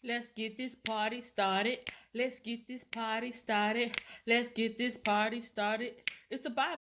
Let's get this party started. Let's get this party started. Let's get this party started. It's the Bible.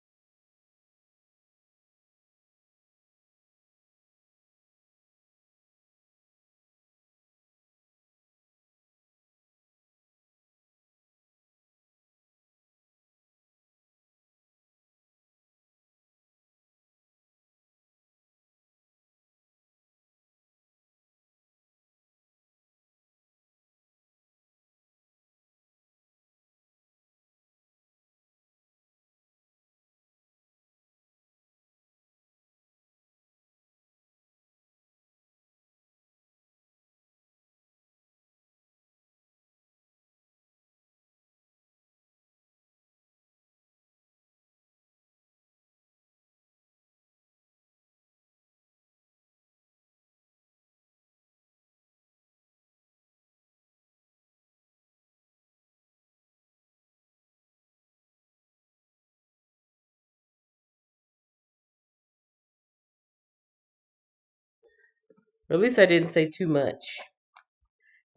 At least I didn't say too much.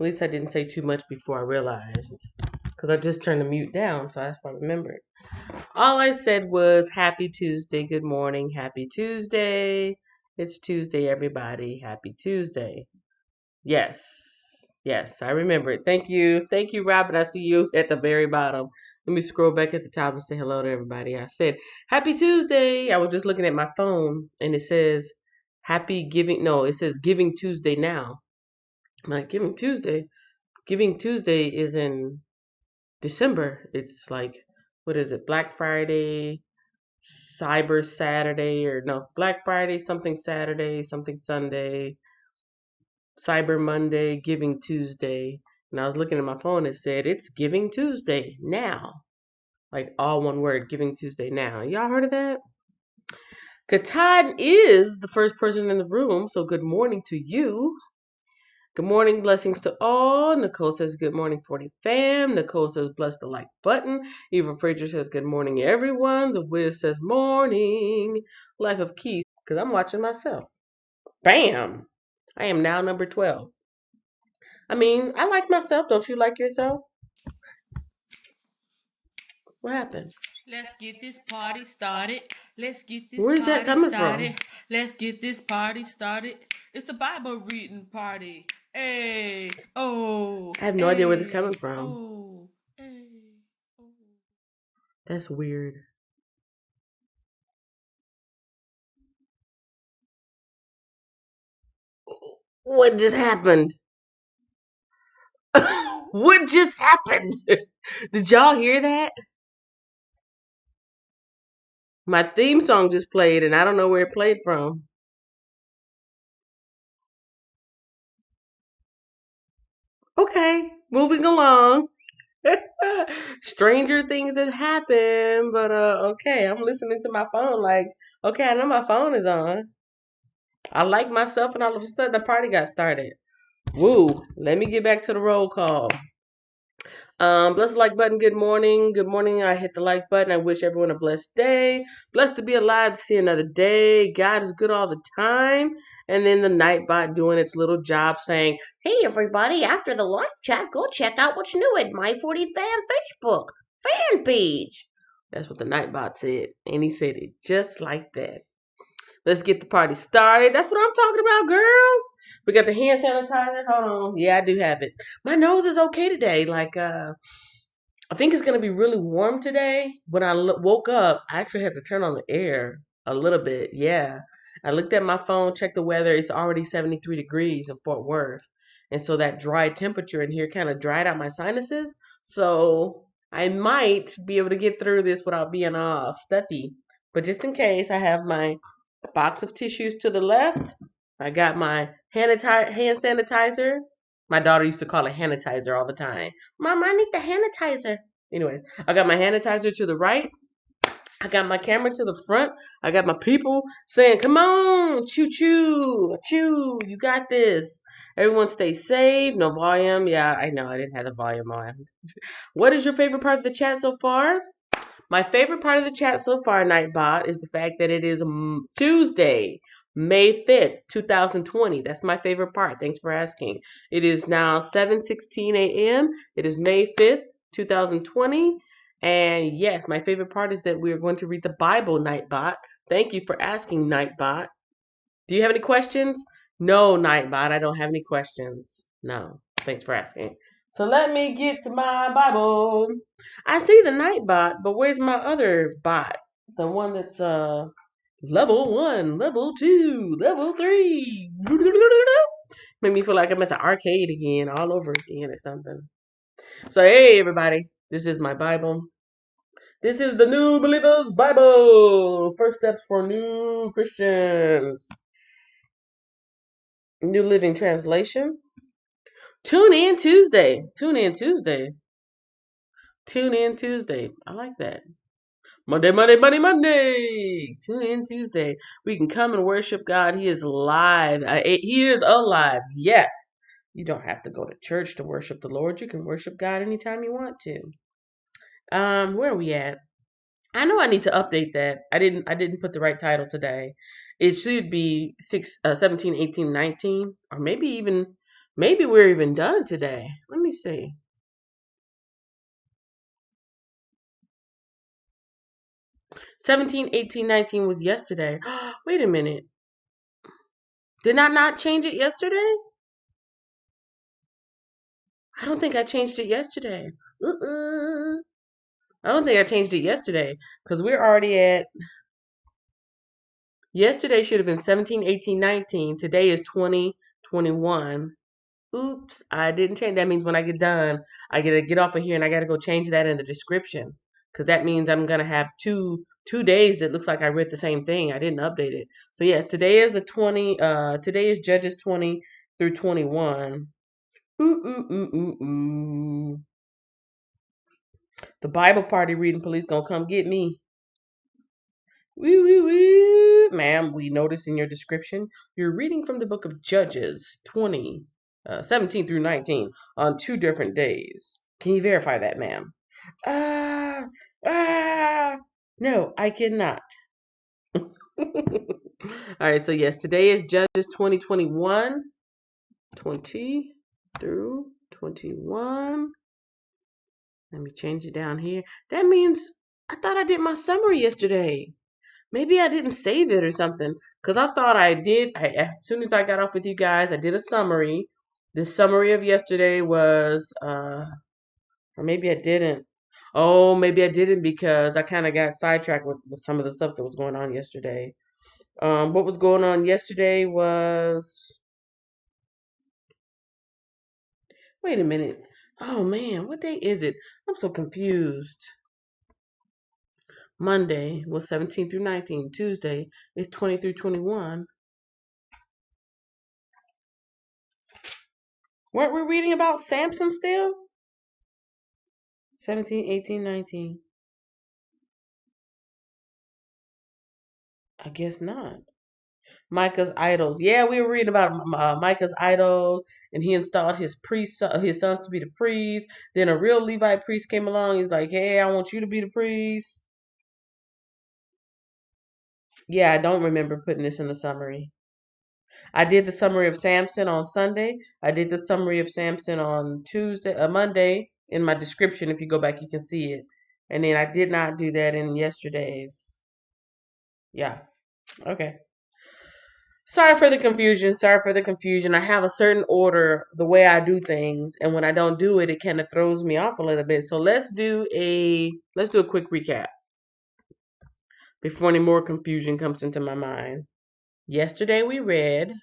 At least I didn't say too much before I realized. Because I just turned the mute down, so that's why I remembered. All I said was happy Tuesday, good morning, happy Tuesday. It's Tuesday, everybody. Happy Tuesday. Yes. Yes, I remember it. Thank you. Thank you, Robin. I see you at the very bottom. Let me scroll back at the top and say hello to everybody. I said, Happy Tuesday. I was just looking at my phone and it says Happy Giving. No, it says Giving Tuesday now. I'm like, Giving Tuesday? Giving Tuesday is in December. It's like, what is it? Black Friday, Cyber Saturday, or no, Black Friday, something Saturday, something Sunday, Cyber Monday, Giving Tuesday. And I was looking at my phone, it said it's Giving Tuesday now. Like all one word, Giving Tuesday now. Y'all heard of that? Katan is the first person in the room, so good morning to you. Good morning, blessings to all. Nicole says good morning, 40 fam. Nicole says bless the like button. Eva Frazier says good morning, everyone. The Wiz says morning. Life of Keith, because I'm watching myself. Bam! I am now number 12. I mean, I like myself. Don't you like yourself? What happened? Let's get this party started. Let's get this Where's that party coming from? started. Let's get this party started. It's the Bible reading party. Hey, oh, I have no idea where this is hey, coming from. oh, hey, oh. That's weird. What just happened? What just happened? Did y'all hear that? My theme song just played and I don't know where it played from. Okay, moving along. Stranger things have happened, but okay, I'm listening to my phone like, okay, I know my phone is on. I like myself and all of a sudden the party got started. Woo, let me get back to the roll call. Bless the like button. Good morning. Good morning. I hit the like button. I wish everyone a blessed day. Blessed to be alive to see another day. God is good all the time. And then the Nightbot doing its little job saying, Hey everybody, after the live chat, go check out what's new at My 40 Fan Facebook fan page. that's what the Nightbot said. And he said it just like that. Let's get the party started. That's what I'm talking about, girl. We got the hand sanitizer. Hold on. Yeah, I do have it. My nose is okay today. Like, I think it's gonna be really warm today. When I woke up, I actually had to turn on the air a little bit. Yeah, I looked at my phone, checked the weather. It's already 73 degrees in Fort Worth, and so that dry temperature in here kind of dried out my sinuses. So I might be able to get through this without being all stuffy. But just in case, I have my box of tissues to the left. I got my hand sanitizer. My daughter used to call it sanitizer all the time. Mom, I need the sanitizer. Anyways, I got my sanitizer to the right. I got my camera to the front. I got my people saying, come on, choo choo, choo, you got this. Everyone stay safe, no volume. Yeah, I know, I didn't have the volume on. What is your favorite part of the chat so far? My favorite part of the chat so far, Nightbot, is the fact that it is Tuesday, May 5th, 2020. That's my favorite part. Thanks for asking. It is now 7:16 a.m. It is May 5th, 2020. And yes, my favorite part is that we are going to read the Bible, Nightbot. Thank you for asking, Nightbot. Do you have any questions? No, Nightbot, I don't have any questions. No, thanks for asking. So let me get to my Bible. I see the Nightbot, but where's my other bot? The one that's level 1, level 2, level 3. Make me feel like I'm at the arcade again, all over again or something. So hey everybody, this is my Bible. This is the New Believers Bible. First steps for new Christians. New Living Translation. Tune in Tuesday. Tune in Tuesday. Tune in Tuesday. I like that. Monday, Monday, Monday, Monday. Tune in Tuesday. We can come and worship God. He is live. He is alive. Yes. You don't have to go to church to worship the Lord. You can worship God anytime you want to. Where are we at? I know I need to update that. I didn't put the right title today. It should be 17, 18, 19, or maybe we're even done today. Let me see. 17, 18, 19 was yesterday. Wait a minute. Did I not change it yesterday? I don't think I changed it yesterday. I don't think I changed it yesterday because we're already at. Yesterday should have been 17, 18, 19. Today is 20, 21. Oops, I didn't change. That means when I get done, I gotta get off of here and I gotta go change that in the description because that means I'm gonna have two days that looks like I read the same thing. I didn't update it. So yeah, today is the 20. Today is Judges 20 through 21. Ooh ooh ooh ooh ooh. The Bible party reading police gonna come get me. Woo woo woo, ma'am. We notice in your description you're reading from the book of Judges 20. 17 through 19 on 2 different days. Can you verify that, ma'am? Ah, ah, no, I cannot. All right, so yes, today is Judges 2021, 20 through 21. Let me change it down here. That means I thought I did my summary yesterday. Maybe I didn't save it or something because I thought I did. As soon as I got off with you guys, I did a summary. The summary of yesterday was, or maybe I didn't. Oh, maybe I didn't because I kind of got sidetracked with some of the stuff that was going on yesterday. What was going on yesterday was, wait a minute. Oh man, what day is it? I'm so confused. Monday was 17 through 19. Tuesday is 20 through 21. Weren't we reading about Samson still? 17, 18, 19. I guess not. Micah's idols. Yeah, we were reading about Micah's idols, and he installed his sons to be the priests. Then a real Levite priest came along. He's like, "Hey, I want you to be the priest." Yeah, I don't remember putting this in the summary. I did the summary of Samson on Sunday. I did the summary of Samson on Monday. In my description, if you go back, you can see it. And then I did not do that in yesterday's. Yeah. Okay. Sorry for the confusion. Sorry for the confusion. I have a certain order the way I do things, and when I don't do it, it kind of throws me off a little bit. So let's do a quick recap before any more confusion comes into my mind. Yesterday we read.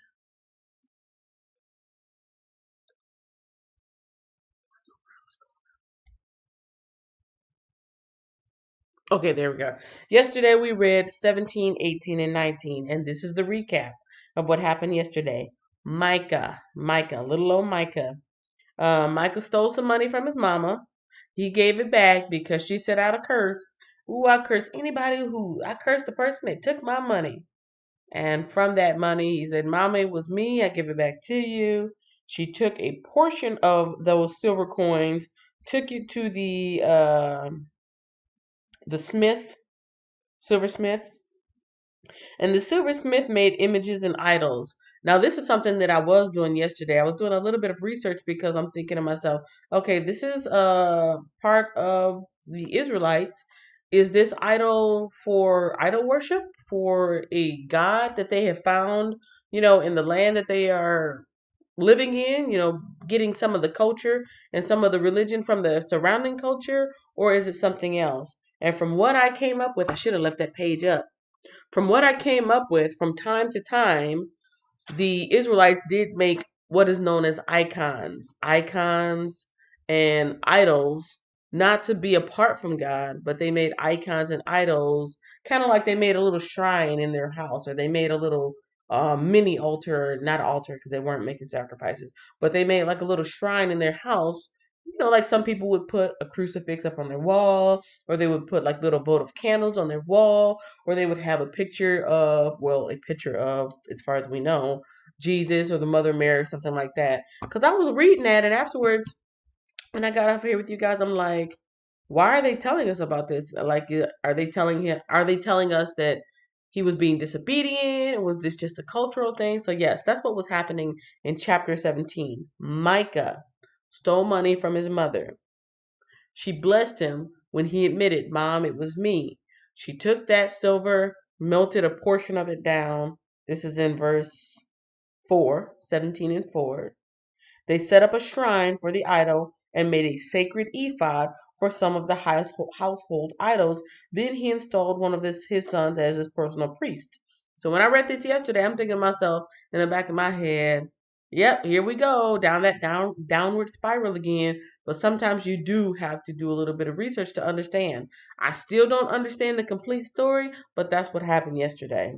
Okay, there we go. Yesterday we read 17, 18, and 19, and this is the recap of what happened yesterday. Micah, little old Micah. Micah stole some money from his mama. He gave it back because she set out a curse. Ooh, I cursed the person that took my money. And from that money, he said, Mama, it was me. I give it back to you. She took a portion of those silver coins, took it to the smith, silversmith, And the silversmith made images and idols. Now, this is something that I was doing yesterday. I was doing a little bit of research because I'm thinking to myself, okay, this is part of the Israelites. Is this idol for idol worship for a god that they have found, in the land that they are living in, getting some of the culture and some of the religion from the surrounding culture, or is it something else? And from what I came up with, I should have left that page up. From what I came up with, from time to time, the Israelites did make what is known as icons and idols, not to be apart from God, but they made icons and idols, kind of like they made a little shrine in their house, or they made a little mini altar, not altar because they weren't making sacrifices, but they made like a little shrine in their house. Like some people would put a crucifix up on their wall, or they would put like little votive candles on their wall, or they would have a picture of, as far as we know, Jesus or the Mother Mary, something like that. Because I was reading that, and afterwards, when I got off here with you guys, I'm like, why are they telling us about this? Like, Are they telling us that he was being disobedient? Was this just a cultural thing? So yes, that's what was happening in chapter 17. Micah stole money from his mother. She blessed him when he admitted, "Mom, it was me." She took that silver, melted a portion of it down. This is in verse 4, 17 and 4. They set up a shrine for the idol and made a sacred ephod for some of the household idols. Then he installed one of his sons as his personal priest. So when I read this yesterday, I'm thinking to myself in the back of my head, yep, here we go, down that downward spiral again. But sometimes you do have to do a little bit of research to understand. I still don't understand the complete story, but that's what happened yesterday.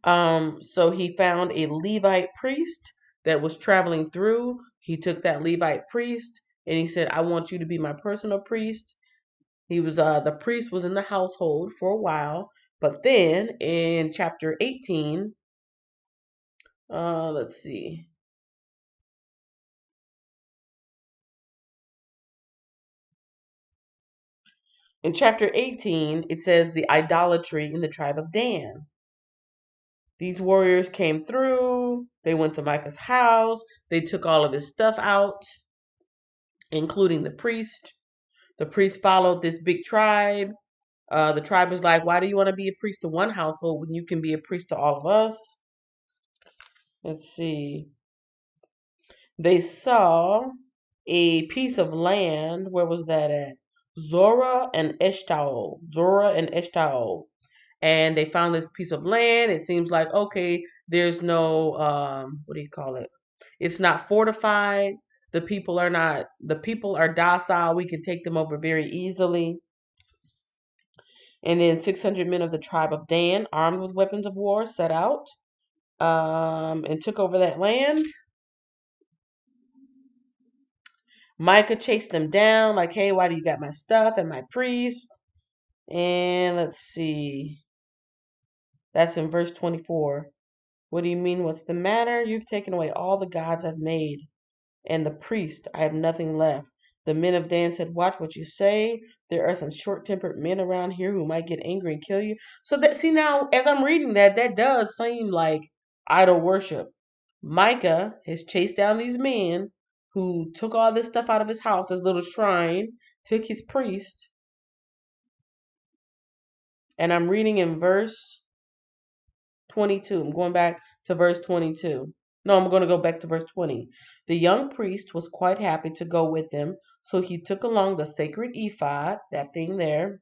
So he found a Levite priest that was traveling through. He took that Levite priest and he said, "I want you to be my personal priest." The priest was in the household for a while, but then in chapter 18, let's see. In chapter 18, it says the idolatry in the tribe of Dan. These warriors came through, they went to Micah's house, they took all of his stuff out, including the priest. The priest followed this big tribe. The tribe was like, "Why do you want to be a priest to one household when you can be a priest to all of us?" Let's see. They saw a piece of land. Where was that at? Zorah and Eshtaol. And they found this piece of land. It seems like, okay, there's no, what do you call it? It's not fortified. The people are docile. We can take them over very easily. And then 600 men of the tribe of Dan, armed with weapons of war, set out and took over that land. Micah chased them down, like, "Hey, why do you got my stuff and my priest?" And let's see. That's in verse 24. "What do you mean? What's the matter? You've taken away all the gods I've made, and the priest. I have nothing left." The men of Dan said, "Watch what you say. There are some short-tempered men around here who might get angry and kill you." So that, see, now as I'm reading that does seem like idol worship. Micah has chased down these men who took all this stuff out of his house, his little shrine, took his priest, and I'm reading in verse 22. I'm going back to verse 22. No, I'm going to go back to verse 20. The young priest was quite happy to go with them, so he took along the sacred ephod, that thing there.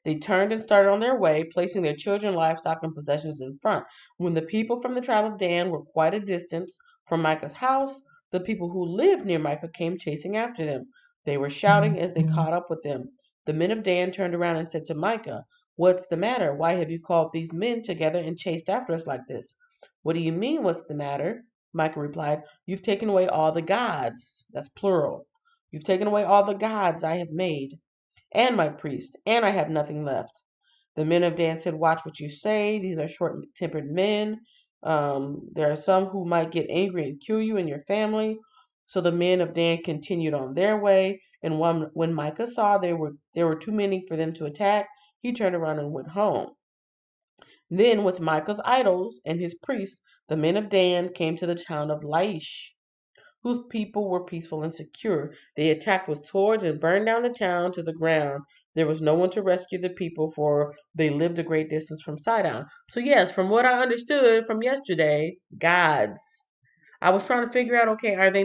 They turned and started on their way, placing their children, livestock, and possessions in front. When the people from the tribe of Dan were quite a distance from Micah's house, the people who lived near Micah came chasing after them. They were shouting as they caught up with them. The men of Dan turned around and said to Micah, "What's the matter? Why have you called these men together and chased after us like this?" "What do you mean, what's the matter?" Micah replied, "You've taken away all the gods." That's plural. "You've taken away all the gods I have made, and my priest, and I have nothing left." The men of Dan said, "Watch what you say. These are short-tempered men. There are some who might get angry and kill you and your family." So the men of Dan continued on their way, and when Micah saw there were too many for them to attack, he turned around and went home. Then with Micah's idols and his priests, the men of Dan came to the town of Laish, whose people were peaceful and secure. They attacked with swords and burned down the town to the ground. There was no one to rescue the people, for they lived a great distance from Sidon. So, yes, from what I understood from yesterday, gods. I was trying to figure out, okay, are they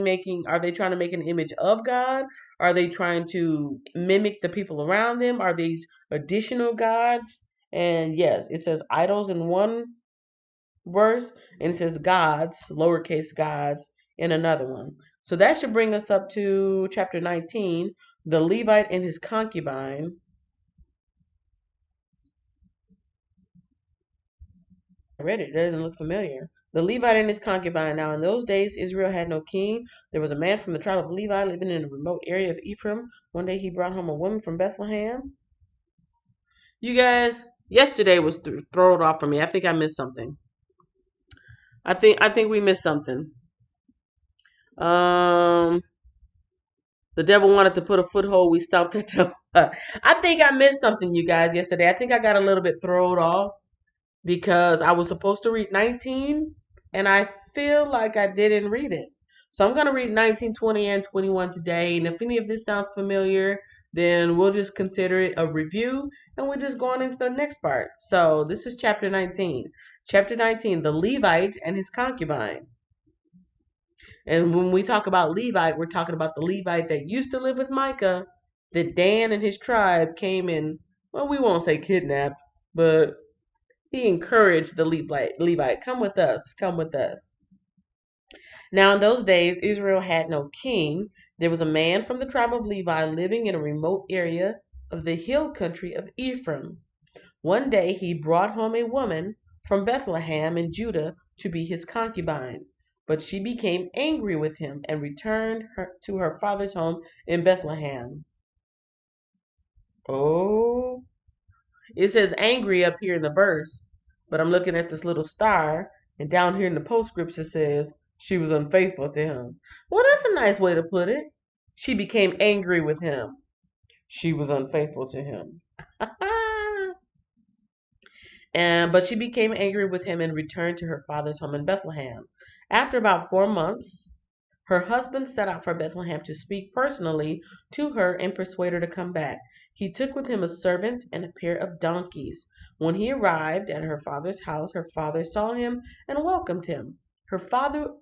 trying to make an image of God? Are they trying to mimic the people around them? Are these additional gods? And yes, it says idols in one verse, and it says gods, lowercase gods, in another one. So that should bring us up to chapter 19, the Levite and his concubine. I read it, it doesn't look familiar. The Levite and his concubine. Now, in those days, Israel had no king. There was a man from the tribe of Levi living in a remote area of Ephraim. One day he brought home a woman from Bethlehem. You guys, yesterday was thrown off for me. I think I missed something. I think we missed something. The devil wanted to put a foothold. We stomped that devil. I think I missed something, you guys, yesterday. I think I got a little bit thrown off because I was supposed to read 19 and I feel like I didn't read it. So I'm going to read 19, 20, and 21 today. And if any of this sounds familiar, then we'll just consider it a review and we're just going into the next part. So this is chapter 19. Chapter 19, the Levite and his concubine. And when we talk about Levite, we're talking about the Levite that used to live with Micah, that Dan and his tribe came in, well, we won't say kidnapped, but he encouraged the Levite, come with us, come with us. Now, in those days, Israel had no king. There was a man from the tribe of Levi living in a remote area of the hill country of Ephraim. One day he brought home a woman from Bethlehem in Judah to be his concubine. But she became angry with him and returned to her father's home in Bethlehem. Oh, it says angry up here in the verse, but I'm looking at this little star, and down here in the postscripts it says she was unfaithful to him. Well, that's a nice way to put it. She became angry with him. She was unfaithful to him. But she became angry with him and returned to her father's home in Bethlehem. After about 4 months, her husband set out for Bethlehem to speak personally to her and persuade her to come back. He took with him a servant and a pair of donkeys. When he arrived at her father's house, her father saw him and welcomed him. Her father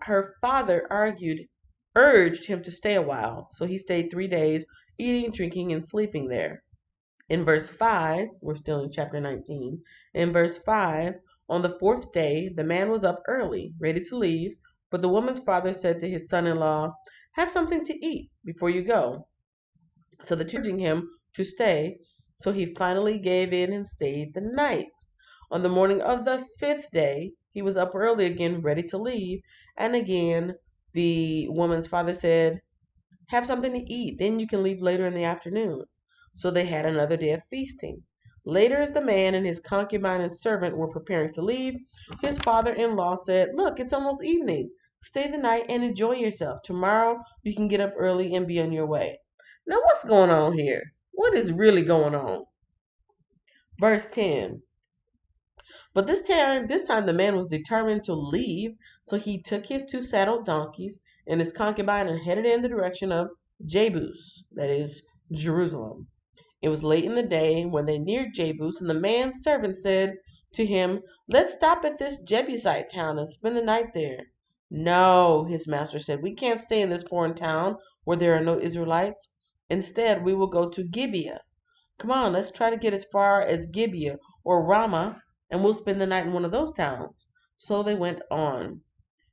urged him to stay a while, so he stayed 3 days, eating, drinking, and sleeping there. In verse 5, we're still in chapter 19. In verse 5, on the 4th day, the man was up early, ready to leave, but the woman's father said to his son-in-law, have something to eat before you go. So the two urging him to stay, so he finally gave in and stayed the night. On the morning of the 5th day, he was up early again, ready to leave, and again the woman's father said, have something to eat, then you can leave later in the afternoon. So they had another day of feasting. Later, as the man and his concubine and servant were preparing to leave, his father-in-law said, look, it's almost evening. Stay the night and enjoy yourself. Tomorrow you can get up early and be on your way. Now, what's going on here? What is really going on? Verse 10. But this time the man was determined to leave, so he took his 2 saddled donkeys and his concubine and headed in the direction of Jebus, that is, Jerusalem. It was late in the day when they neared Jebus, and the man's servant said to him, let's stop at this Jebusite town and spend the night there. No, his master said, we can't stay in this foreign town where there are no Israelites. Instead, we will go to Gibeah. Come on, let's try to get as far as Gibeah or Ramah, and we'll spend the night in one of those towns. So they went on.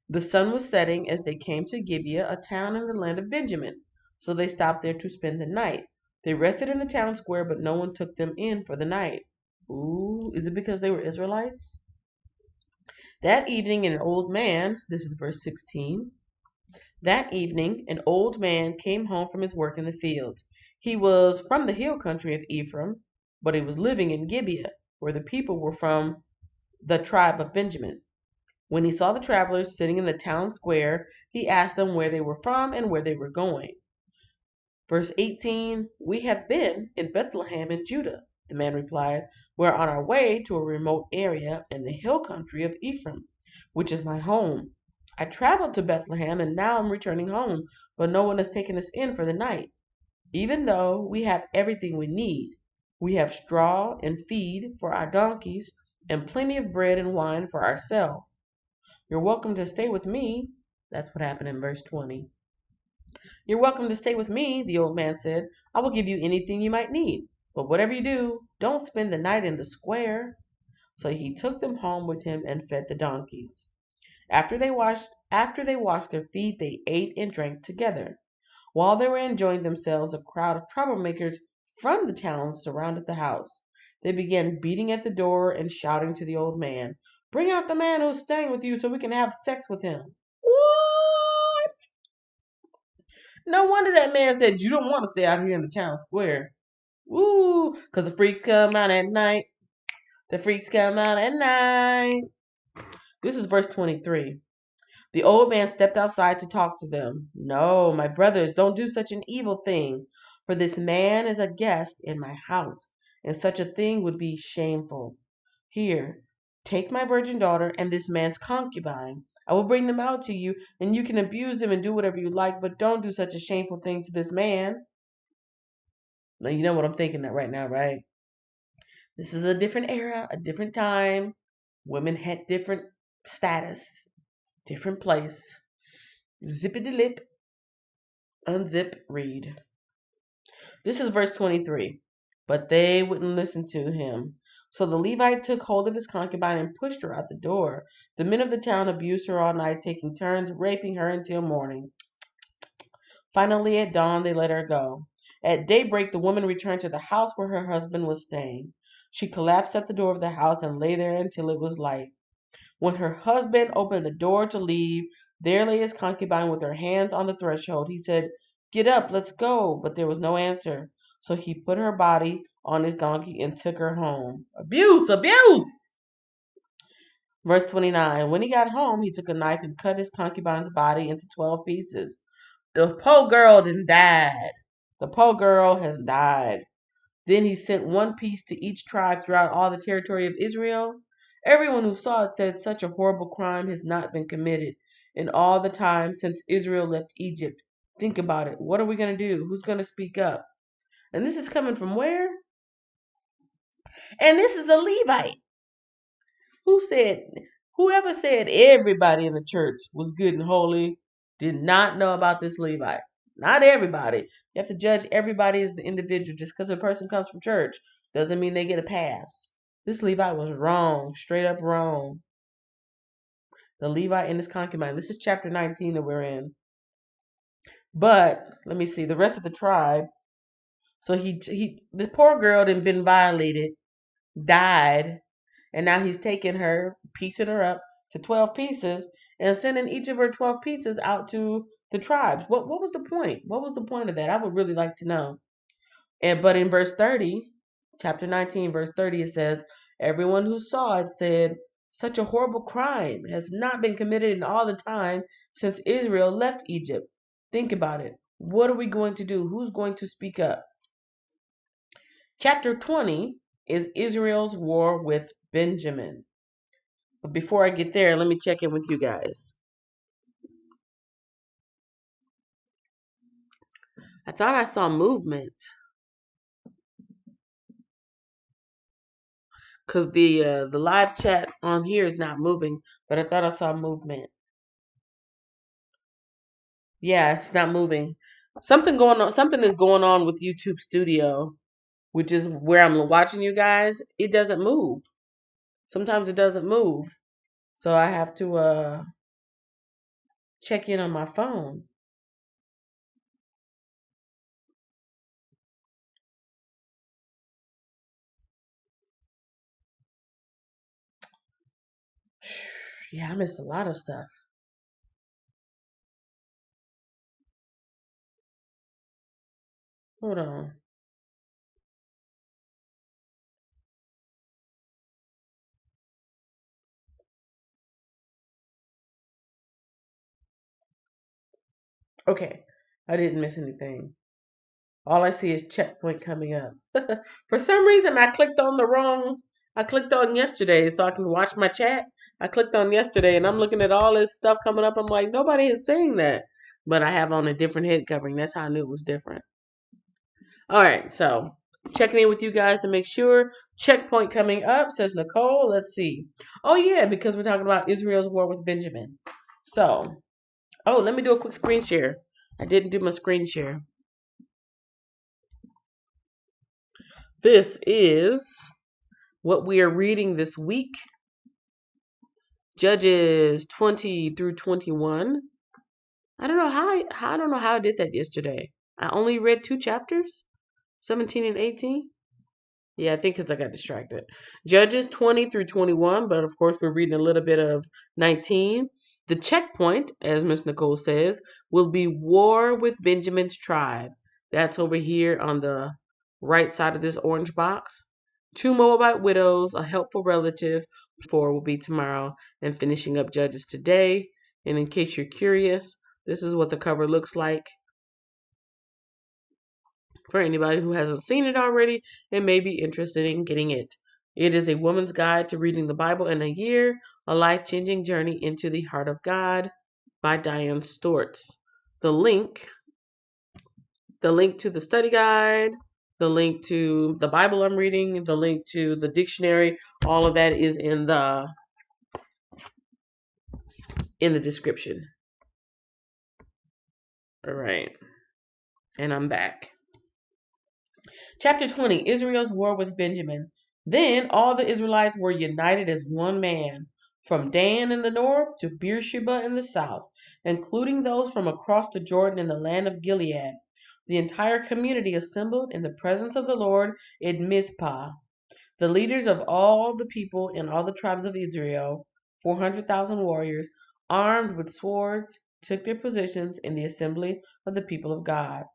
The sun was setting as they came to Gibeah, a town in the land of Benjamin. So they stopped there to spend the night. They rested in the town square, but no one took them in for the night. Ooh, is it because they were Israelites? That evening, an old man, this is verse 16. That evening, an old man came home from his work in the fields. He was from the hill country of Ephraim, but he was living in Gibeah, where the people were from the tribe of Benjamin. When he saw the travelers sitting in the town square, he asked them where they were from and where they were going. Verse 18, we have been in Bethlehem in Judah the man replied. We're on our way to a remote area in the hill country of Ephraim, which is my home. I traveled to Bethlehem and now I'm returning home, but no one has taken us in for the night. Even though we have everything we need, we have straw and feed for our donkeys and plenty of bread and wine for ourselves. You're welcome to stay with me. That's what happened in verse 20. You're welcome to stay with me, the old man said. I will give you anything you might need. But whatever you do, don't spend the night in the square. So he took them home with him and fed the donkeys. After they washed their feet, they ate and drank together. While they were enjoying themselves, a crowd of troublemakers from the town surrounded the house. They began beating at the door and shouting to the old man, Bring out the man who's staying with you so we can have sex with him. What? No wonder that man said you don't want to stay out here in the town square. Woo, because the freaks come out at night. The freaks come out at night. This is verse 23. The old man stepped outside to talk to them. No, my brothers, don't do such an evil thing, for this man is a guest in my house, and such a thing would be shameful. Here, take my virgin daughter and this man's concubine. I will bring them out to you, and you can abuse them and do whatever you like, but don't do such a shameful thing to this man. Now, you know what I'm thinking right now, right? This is a different era, a different time. Women had different status, different place. Zippity lip, unzip, read. This is verse 23. But they wouldn't listen to him. So the Levite took hold of his concubine and pushed her out the door. The men of the town abused her all night, taking turns raping her until morning. Finally, at dawn, they let her go. At daybreak, the woman returned to the house where her husband was staying. She collapsed at the door of the house and lay there until it was light. When her husband opened the door to leave, there lay his concubine with her hands on the threshold. He said, Get up, let's go. But there was no answer. So he put her body on his donkey and took her home. Abuse, abuse! Verse 29. When he got home, he took a knife and cut his concubine's body into 12 pieces. The poor girl then died. The poor girl has died. Then he sent one piece to each tribe throughout all the territory of Israel. Everyone who saw it said such a horrible crime has not been committed in all the time since Israel left Egypt. Think about it. What are we going to do? Who's going to speak up? And this is coming from where? And this is a Levite. Whoever said everybody in the church was good and holy did not know about this Levite. Not everybody. You have to judge everybody as an individual. Just because a person comes from church doesn't mean they get a pass. This Levite was wrong, straight up wrong. The Levite and his concubine. This is chapter 19 that we're in. But let me see the rest of the tribe. So the poor girl had been violated, died, and now he's taking her, piecing her up to 12 pieces, and sending each of her 12 pieces out to the tribes. What was the point? What was the point of that? I would really like to know. But in verse 30, chapter 19, verse 30, it says, Everyone who saw it said, Such a horrible crime has not been committed in all the time since Israel left Egypt. Think about it. What are we going to do? Who's going to speak up? Chapter 20 is Israel's war with Benjamin. But before I get there, let me check in with you guys. I thought I saw movement because the live chat on here is not moving, but I thought I saw movement. Yeah, it's not moving. Something going on. Something is going on with YouTube Studio, which is where I'm watching you guys. It doesn't move. Sometimes it doesn't move, so I have to check in on my phone. Yeah, I missed a lot of stuff. Hold on. Okay, I didn't miss anything. All I see is checkpoint coming up. For some reason, I clicked on yesterday so I can watch my chat. I clicked on yesterday and I'm looking at all this stuff coming up. I'm like, nobody is saying that. But I have on a different head covering. That's how I knew it was different. All right, so checking in with you guys to make sure. Checkpoint coming up, says Nicole. Let's see. Oh, yeah, because we're talking about Israel's war with Benjamin. So, let me do a quick screen share. I didn't do my screen share. This is what we are reading this week. Judges 20 through 21. I don't know how I did that yesterday. I only read 2 chapters, 17 and 18. Yeah, I think because I got distracted. Judges 20 through 21, but of course we're reading a little bit of 19. The checkpoint, as Miss Nicole says, will be war with Benjamin's tribe. That's over here on the right side of this orange box. 2 Moabite widows, a helpful relative. 4 will be tomorrow, and finishing up Judges today. And in case you're curious, this is what the cover looks like for anybody who hasn't seen it already and may be interested in getting it. It is a woman's guide to reading the Bible in a year, a life-changing journey into the heart of God by Diane Storts. The link to the study guide, the link to the Bible I'm reading, the link to the dictionary, all of that is in the description. All right. And I'm back. Chapter 20, Israel's war with Benjamin. Then all the Israelites were united as one man, from Dan in the north to Beersheba in the south, including those from across the Jordan in the land of Gilead. The entire community assembled in the presence of the Lord in Mizpah. The leaders of all the people in all the tribes of Israel, 400,000 warriors, armed with swords, took their positions in the assembly of the people of God.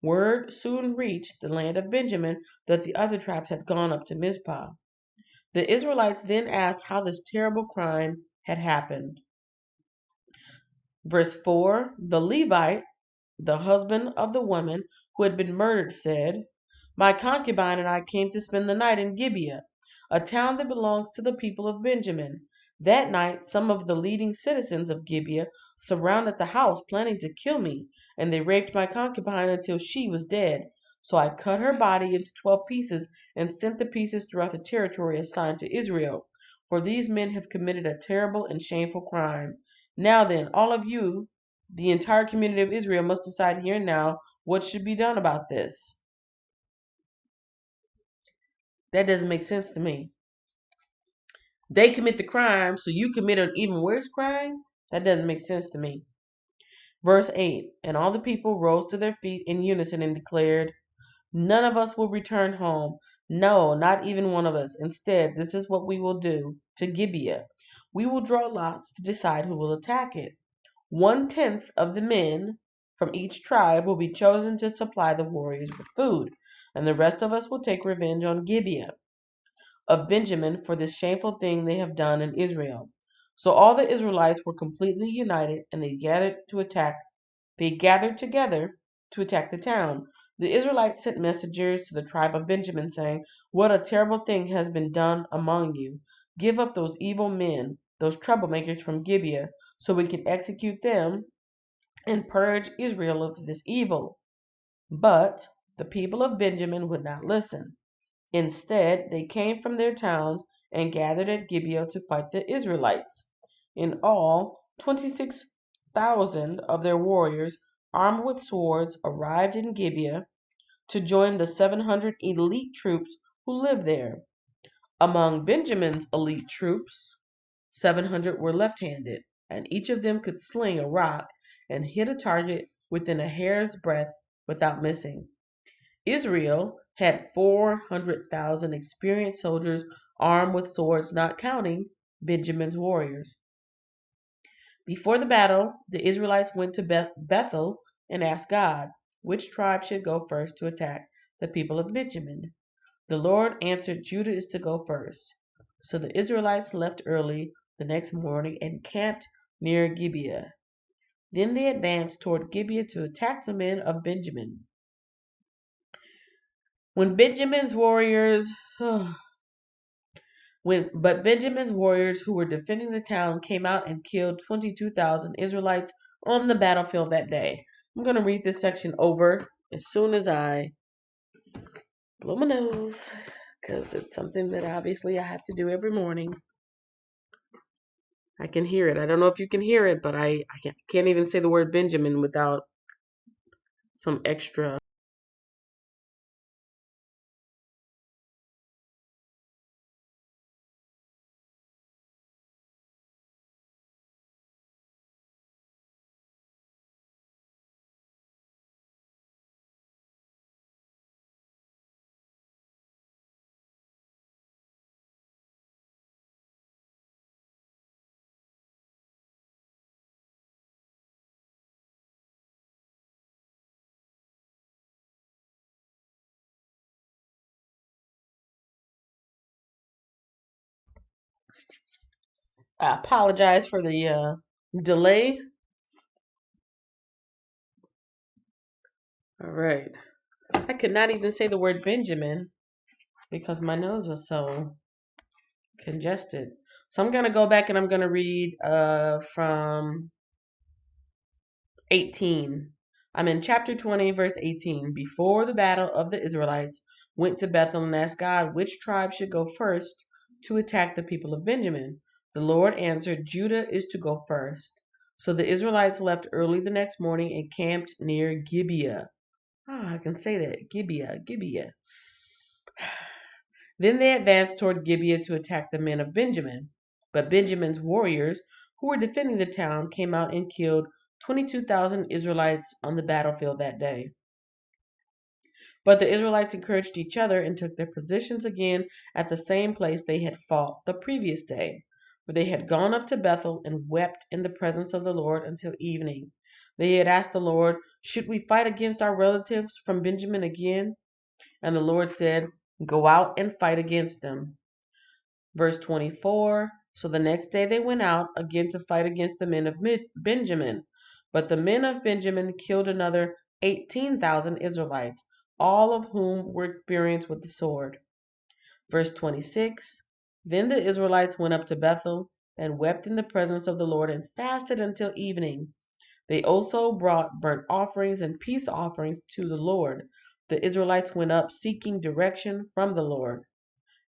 Word soon reached the land of Benjamin that the other tribes had gone up to Mizpah. The Israelites then asked how this terrible crime had happened. Verse 4, the Levite, the husband of the woman who had been murdered, said, "My concubine and I came to spend the night in Gibeah, a town that belongs to the people of Benjamin. That night, some of the leading citizens of Gibeah surrounded the house, planning to kill me, and they raped my concubine until she was dead. So I cut her body into 12 pieces and sent the pieces throughout the territory assigned to Israel. For these men have committed a terrible and shameful crime. Now then, all of you, the entire community of Israel, must decide here and now what should be done about this." That doesn't make sense to me. They commit the crime, so you commit an even worse crime? That doesn't make sense to me. Verse 8, and all the people rose to their feet in unison and declared, "None of us will return home. No, not even one of us. Instead, this is what we will do to Gibeah. We will draw lots to decide who will attack it. 1/10 of the men from each tribe will be chosen to supply the warriors with food, and the rest of us will take revenge on Gibeah of Benjamin for this shameful thing they have done in Israel." So all the Israelites were completely united, and they gathered together to attack the town. The Israelites sent messengers to the tribe of Benjamin, saying, "What a terrible thing has been done among you. Give up those evil men, those troublemakers from Gibeah, so we can execute them and purge Israel of this evil." But the people of Benjamin would not listen. Instead, they came from their towns and gathered at Gibeah to fight the Israelites. In all, 26,000 of their warriors, armed with swords, arrived in Gibeah to join the 700 elite troops who lived there. Among Benjamin's elite troops, 700 were left-handed, and each of them could sling a rock and hit a target within a hair's breadth without missing. Israel had 400,000 experienced soldiers armed with swords, not counting Benjamin's warriors. Before the battle, the Israelites went to Bethel and asked God which tribe should go first to attack the people of Benjamin. The Lord answered, "Judah is to go first." So the Israelites left early the next morning and camped near Gibeah. Then they advanced toward Gibeah to attack the men of Benjamin. When Benjamin's warriors, Benjamin's warriors who were defending the town came out and killed 22,000 Israelites on the battlefield that day. I'm going to read this section over as soon as I blow my nose, because it's something that obviously I have to do every morning. I can hear it. I don't know if you can hear it, but I can't even say the word Benjamin without some extra. I apologize for the delay. All right. I could not even say the word Benjamin because my nose was so congested. So I'm going to go back and I'm going to read from 18. I'm in chapter 20, verse 18. Before the battle of the Israelites went to Bethel and asked God which tribe should go first to attack the people of Benjamin. The Lord answered, Judah is to go first. So the Israelites left early the next morning and camped near Gibeah. I can say that. Gibeah. Then they advanced toward Gibeah to attack the men of Benjamin. But Benjamin's warriors, who were defending the town, came out and killed 22,000 Israelites on the battlefield that day. But the Israelites encouraged each other and took their positions again at the same place they had fought the previous day, where they had gone up to Bethel and wept in the presence of the Lord until evening. They had asked the Lord, Should we fight against our relatives from Benjamin again? And the Lord said, Go out and fight against them. Verse 24. So the next day they went out again to fight against the men of Benjamin. But the men of Benjamin killed another 18,000 Israelites, all of whom were experienced with the sword. Verse 26. Then the Israelites went up to Bethel and wept in the presence of the Lord and fasted until evening. They also brought burnt offerings and peace offerings to the Lord. The Israelites went up seeking direction from the Lord.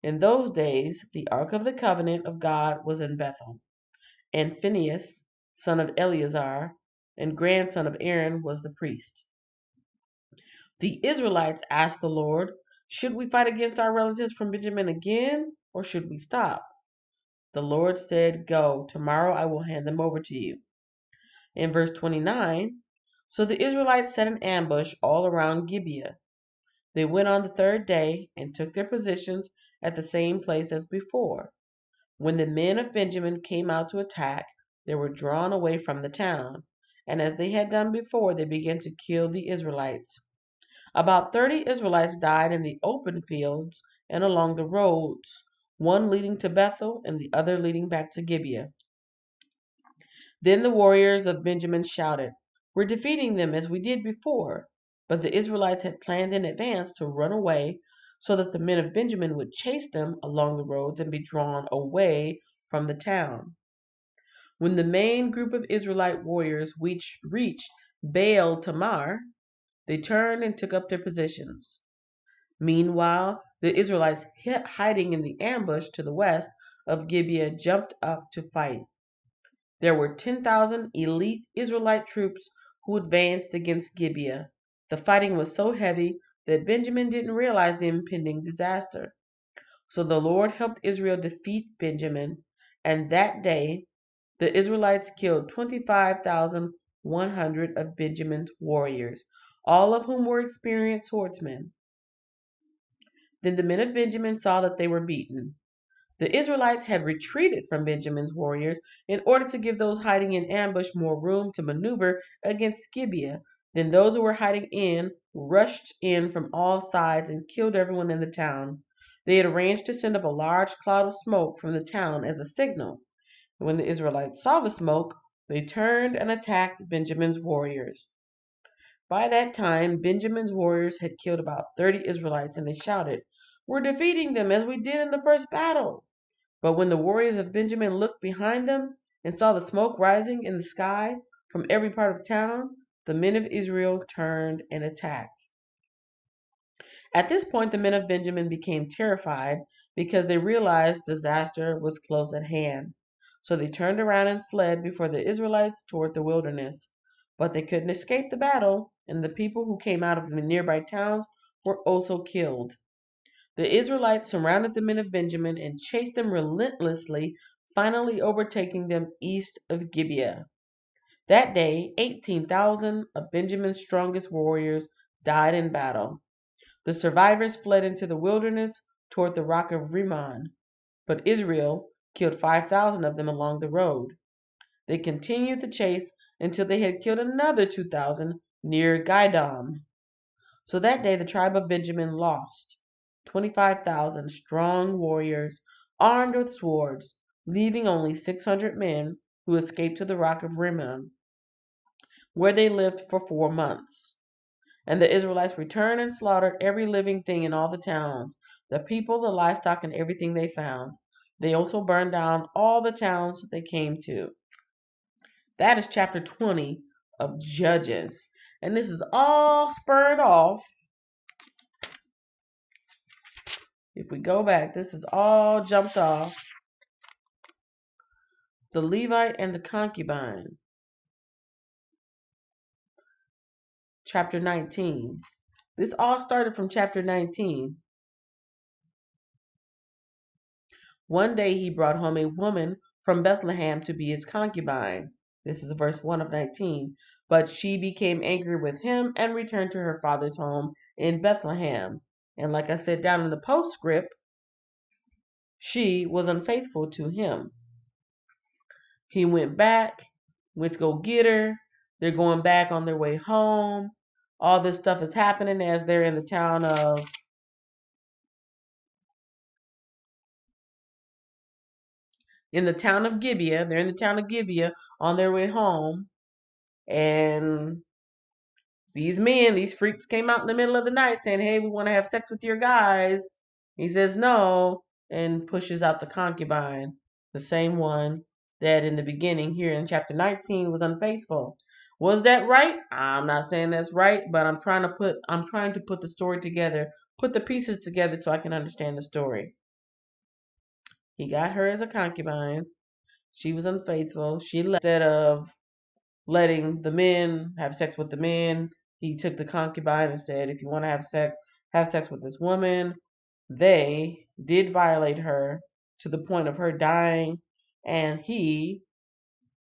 In those days, the ark of the covenant of God was in Bethel, and Phinehas, son of Eleazar, and grandson of Aaron, was the priest. The Israelites asked the Lord, Should we fight against our relatives from Benjamin again, or should we stop? The Lord said, Go, tomorrow I will hand them over to you. In verse 29, so the Israelites set an ambush all around Gibeah. They went on the third day and took their positions at the same place as before. When the men of Benjamin came out to attack, they were drawn away from the town, and as they had done before, they began to kill the Israelites. About 30 Israelites died in the open fields and along the roads, one leading to Bethel and the other leading back to Gibeah. Then the warriors of Benjamin shouted, We're defeating them as we did before. But the Israelites had planned in advance to run away so that the men of Benjamin would chase them along the roads and be drawn away from the town. When the main group of Israelite warriors reached Baal Tamar, they turned and took up their positions. Meanwhile, the Israelites hiding in the ambush to the west of Gibeah jumped up to fight. There were 10,000 elite Israelite troops who advanced against Gibeah. The fighting was so heavy that Benjamin didn't realize the impending disaster. So the Lord helped Israel defeat Benjamin, and that day the Israelites killed 25,100 of Benjamin's warriors, all of whom were experienced swordsmen. Then the men of Benjamin saw that they were beaten. The Israelites had retreated from Benjamin's warriors in order to give those hiding in ambush more room to maneuver against Gibeah. Then those who were hiding in rushed in from all sides and killed everyone in the town. They had arranged to send up a large cloud of smoke from the town as a signal. When the Israelites saw the smoke, they turned and attacked Benjamin's warriors. By that time, Benjamin's warriors had killed about 30 Israelites, and they shouted, "We're defeating them as we did in the first battle." But when the warriors of Benjamin looked behind them and saw the smoke rising in the sky from every part of town, the men of Israel turned and attacked. At this point, the men of Benjamin became terrified because they realized disaster was close at hand. So they turned around and fled before the Israelites toward the wilderness. But they couldn't escape the battle, and the people who came out of the nearby towns were also killed. The Israelites surrounded the men of Benjamin and chased them relentlessly, finally overtaking them east of Gibeah. That day, 18,000 of Benjamin's strongest warriors died in battle. The survivors fled into the wilderness toward the rock of Rimmon, but Israel killed 5,000 of them along the road. They continued the chase until they had killed another 2,000 near Gidom. So that day the tribe of Benjamin lost 25,000 strong warriors armed with swords, leaving only 600 men who escaped to the rock of Rimmon, where they lived for 4 months. And the Israelites returned and slaughtered every living thing in all the towns, the people, the livestock, and everything they found. They also burned down all the towns they came to. That is chapter 20 of Judges. And this is all spurred off. If we go back, this is all jumped off the Levite and the concubine. Chapter 19. This all started from chapter 19. One day he brought home a woman from Bethlehem to be his concubine. This is verse 1 of 19. But she became angry with him and returned to her father's home in Bethlehem. And like I said down in the postscript, she was unfaithful to him. He went to go get her. They're going back on their way home. All this stuff is happening as they're in the town of Gibeah. They're in the town of Gibeah on their way home. And these freaks came out in the middle of the night saying, "Hey, we want to have sex with your guys." He says no and pushes out the concubine, the same one that in the beginning here in chapter 19 was unfaithful. Was that right? I'm not saying that's right, but I'm trying to put the story together, put the pieces together so I can understand the story. He got her as a concubine. She was unfaithful. She left instead of letting the men have sex with the men. He took the concubine and said, "If you want to have sex with this woman." They did violate her to the point of her dying, and he,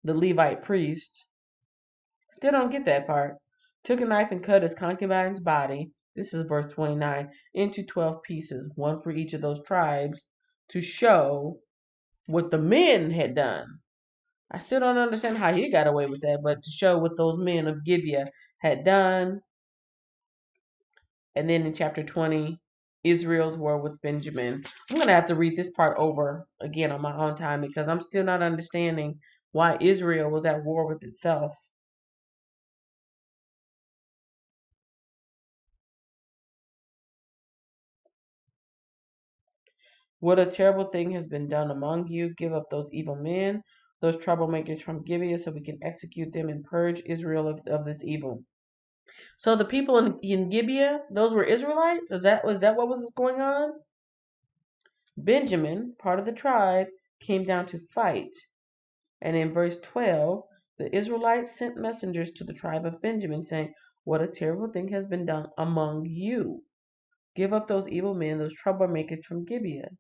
the Levite priest, still don't get that part, took a knife and cut his concubine's body, this is verse 29, into 12 pieces, one for each of those tribes, to show what the men had done. I still don't understand how he got away with that, but to show what those men of Gibeah had done. And then in chapter 20, Israel's war with Benjamin. I'm going to have to read this part over again on my own time because I'm still not understanding why Israel was at war with itself. What a terrible thing has been done among you. Give up those evil men, those troublemakers from Gibeah, so we can execute them and purge Israel of this evil. So the people in Gibeah, those were Israelites? Was that what was going on? Benjamin, part of the tribe, came down to fight. And in verse 12, the Israelites sent messengers to the tribe of Benjamin saying, "What a terrible thing has been done among you. Give up those evil men, those troublemakers from Gibeah."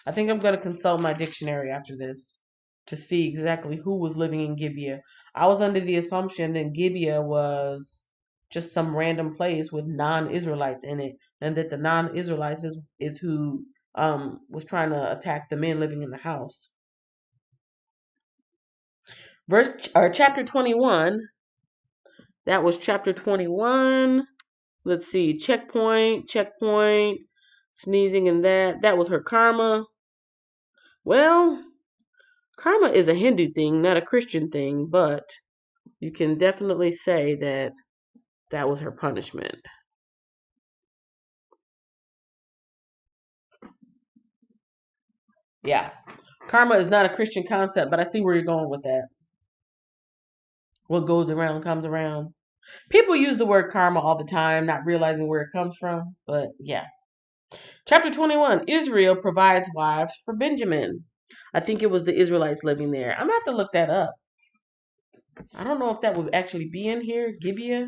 I think I'm going to consult my dictionary after this to see exactly who was living in Gibeah. I was under the assumption that Gibeah was just some random place with non-Israelites in it, and that the non-Israelites is who was trying to attack the men living in the house. Chapter 21. That was chapter 21. Let's see. Checkpoint, sneezing and that. That was her karma. Well, karma is a Hindu thing, not a Christian thing, but you can definitely say that that was her punishment. Yeah. Karma is not a Christian concept, but I see where you're going with that. What goes around comes around. People use the word karma all the time, not realizing where it comes from, but yeah. Chapter 21, Israel provides wives for Benjamin. I think it was the Israelites living there. I'm going to have to look that up. I don't know if that would actually be in here. Gibeah?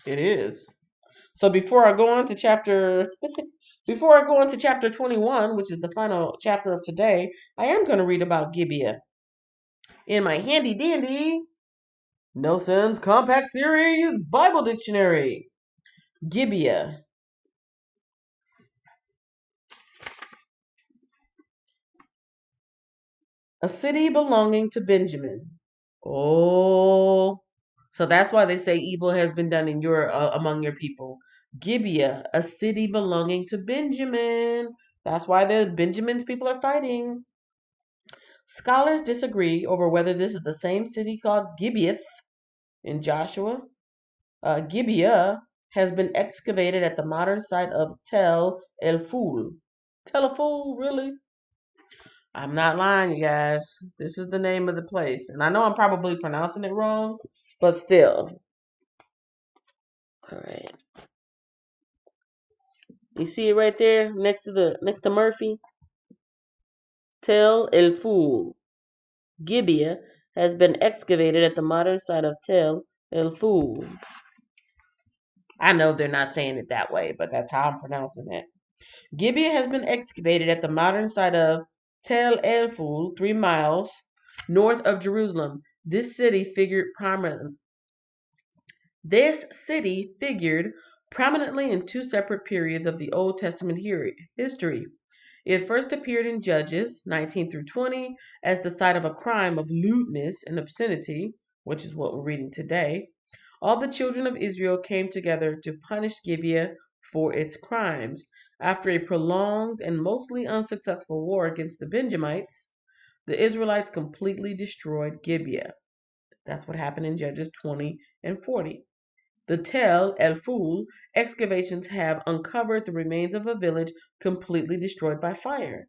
It is. So before I go on to chapter 21, which is the final chapter of today, I am going to read about Gibeah in my handy dandy Nelson's Compact Series Bible Dictionary. Gibeah. A city belonging to Benjamin. Oh, so that's why they say evil has been done in your among your people. Gibeah, a city belonging to Benjamin. That's why the Benjamin's people are fighting. Scholars disagree over whether this is the same city called Gibeath in Joshua. Gibeah has been excavated at the modern site of Tel El Ful. Tel El Ful, really? I'm not lying, you guys. This is the name of the place. And I know I'm probably pronouncing it wrong, but still. All right. You see it right there next to Murphy? Tel El Ful. Gibeah has been excavated at the modern site of Tel El Ful. I know they're not saying it that way, but that's how I'm pronouncing it. Gibeah has been excavated at the modern site of Tel El Ful, 3 miles north of Jerusalem. This city figured prominently in two separate periods of the Old Testament history. It first appeared in Judges 19 through 20 as the site of a crime of lewdness and obscenity, which is what we're reading today. All the children of Israel came together to punish Gibeah for its crimes. After a prolonged and mostly unsuccessful war against the Benjamites, the Israelites completely destroyed Gibeah. That's what happened in Judges 20 and 40. The Tel El Ful excavations have uncovered the remains of a village completely destroyed by fire.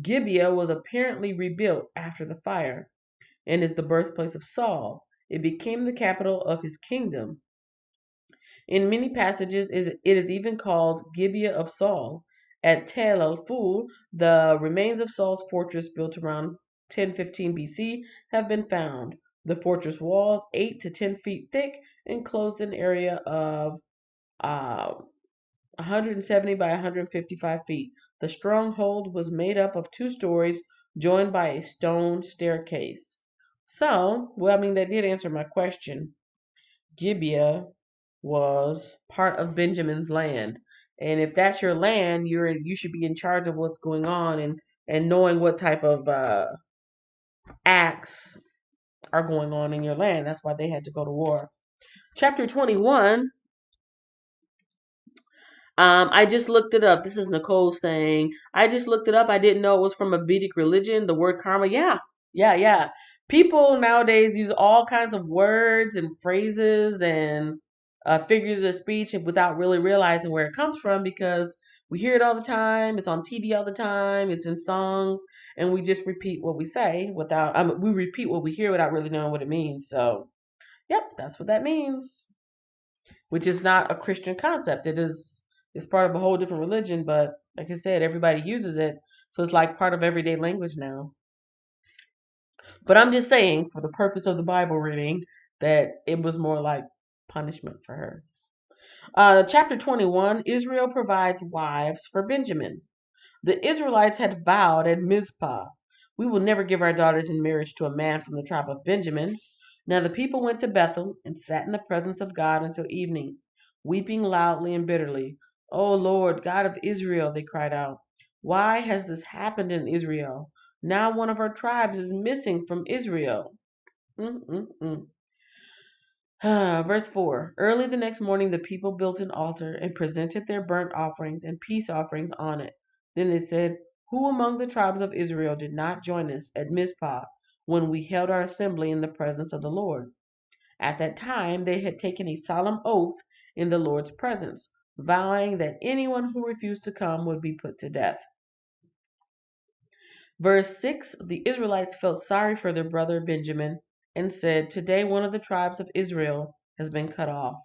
Gibeah was apparently rebuilt after the fire and is the birthplace of Saul. It became the capital of his kingdom. In many passages, it is even called Gibeah of Saul. At Tel El Ful, the remains of Saul's fortress built around 1015 BC have been found. The fortress walls, 8 to 10 feet thick, enclosed an area of 170 by 155 feet. The stronghold was made up of 2 stories joined by a stone staircase. So, well, I mean, that did answer my question. Gibeah was part of Benjamin's land. And if that's your land, you should be in charge of what's going on and knowing what type of acts are going on in your land. That's why they had to go to war. Chapter 21. I just looked it up. This is Nicole saying, I just looked it up. I didn't know it was from a Vedic religion. The word karma. Yeah. People nowadays use all kinds of words and phrases and figures of speech without really realizing where it comes from because we hear it all the time. It's on TV all the time. It's in songs, and we just repeat what we say without. We repeat what we hear without really knowing what it means. So, yep, that's what that means. Which is not a Christian concept. It's part of a whole different religion, but like I said, everybody uses it, so it's like part of everyday language now. But I'm just saying, for the purpose of the Bible reading, that it was more like punishment for her. Chapter 21, Israel provides wives for Benjamin. The Israelites had vowed at Mizpah, we will never give our daughters in marriage to a man from the tribe of Benjamin. Now the people went to Bethel and sat in the presence of God until evening, weeping loudly and bitterly. O Lord, God of Israel, they cried out, why has this happened in Israel? Now one of our tribes is missing from Israel. Verse 4. Early the next morning, the people built an altar and presented their burnt offerings and peace offerings on it. Then they said, Who among the tribes of Israel did not join us at Mizpah when we held our assembly in the presence of the Lord? At that time, they had taken a solemn oath in the Lord's presence, vowing that anyone who refused to come would be put to death. Verse 6, the Israelites felt sorry for their brother Benjamin and said, "Today one of the tribes of Israel has been cut off.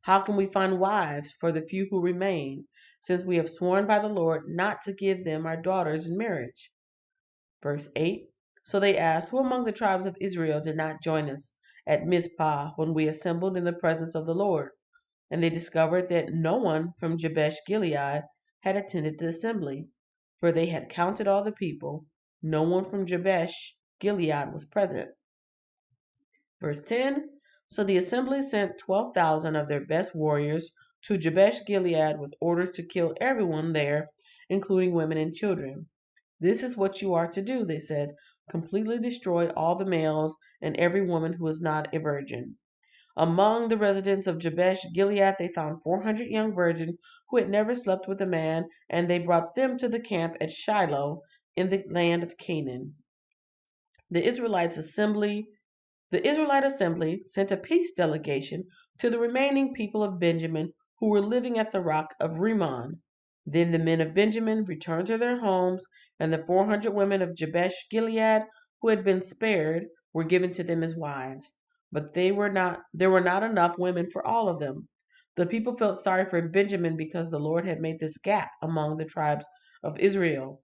How can we find wives for the few who remain, since we have sworn by the Lord not to give them our daughters in marriage?" Verse 8, so they asked, "Who among the tribes of Israel did not join us at Mizpah when we assembled in the presence of the Lord?" And they discovered that no one from Jabesh Gilead had attended the assembly, for they had counted all the people. No one from Jabesh Gilead was present. Verse 10, so the assembly sent 12,000 of their best warriors to Jabesh Gilead with orders to kill everyone there, including women and children. "This is what you are to do," they said. "Completely destroy all the males and every woman who is not a virgin." Among the residents of Jabesh Gilead, they found 400 young virgins who had never slept with a man, and they brought them to the camp at Shiloh in the land of Canaan. The Israelite assembly sent a peace delegation to the remaining people of Benjamin who were living at the rock of Rimmon. Then the men of Benjamin returned to their homes, and the 400 women of Jabesh Gilead who had been spared were given to them as wives. But there were not enough women for all of them. The people felt sorry for Benjamin because the Lord had made this gap among the tribes of Israel.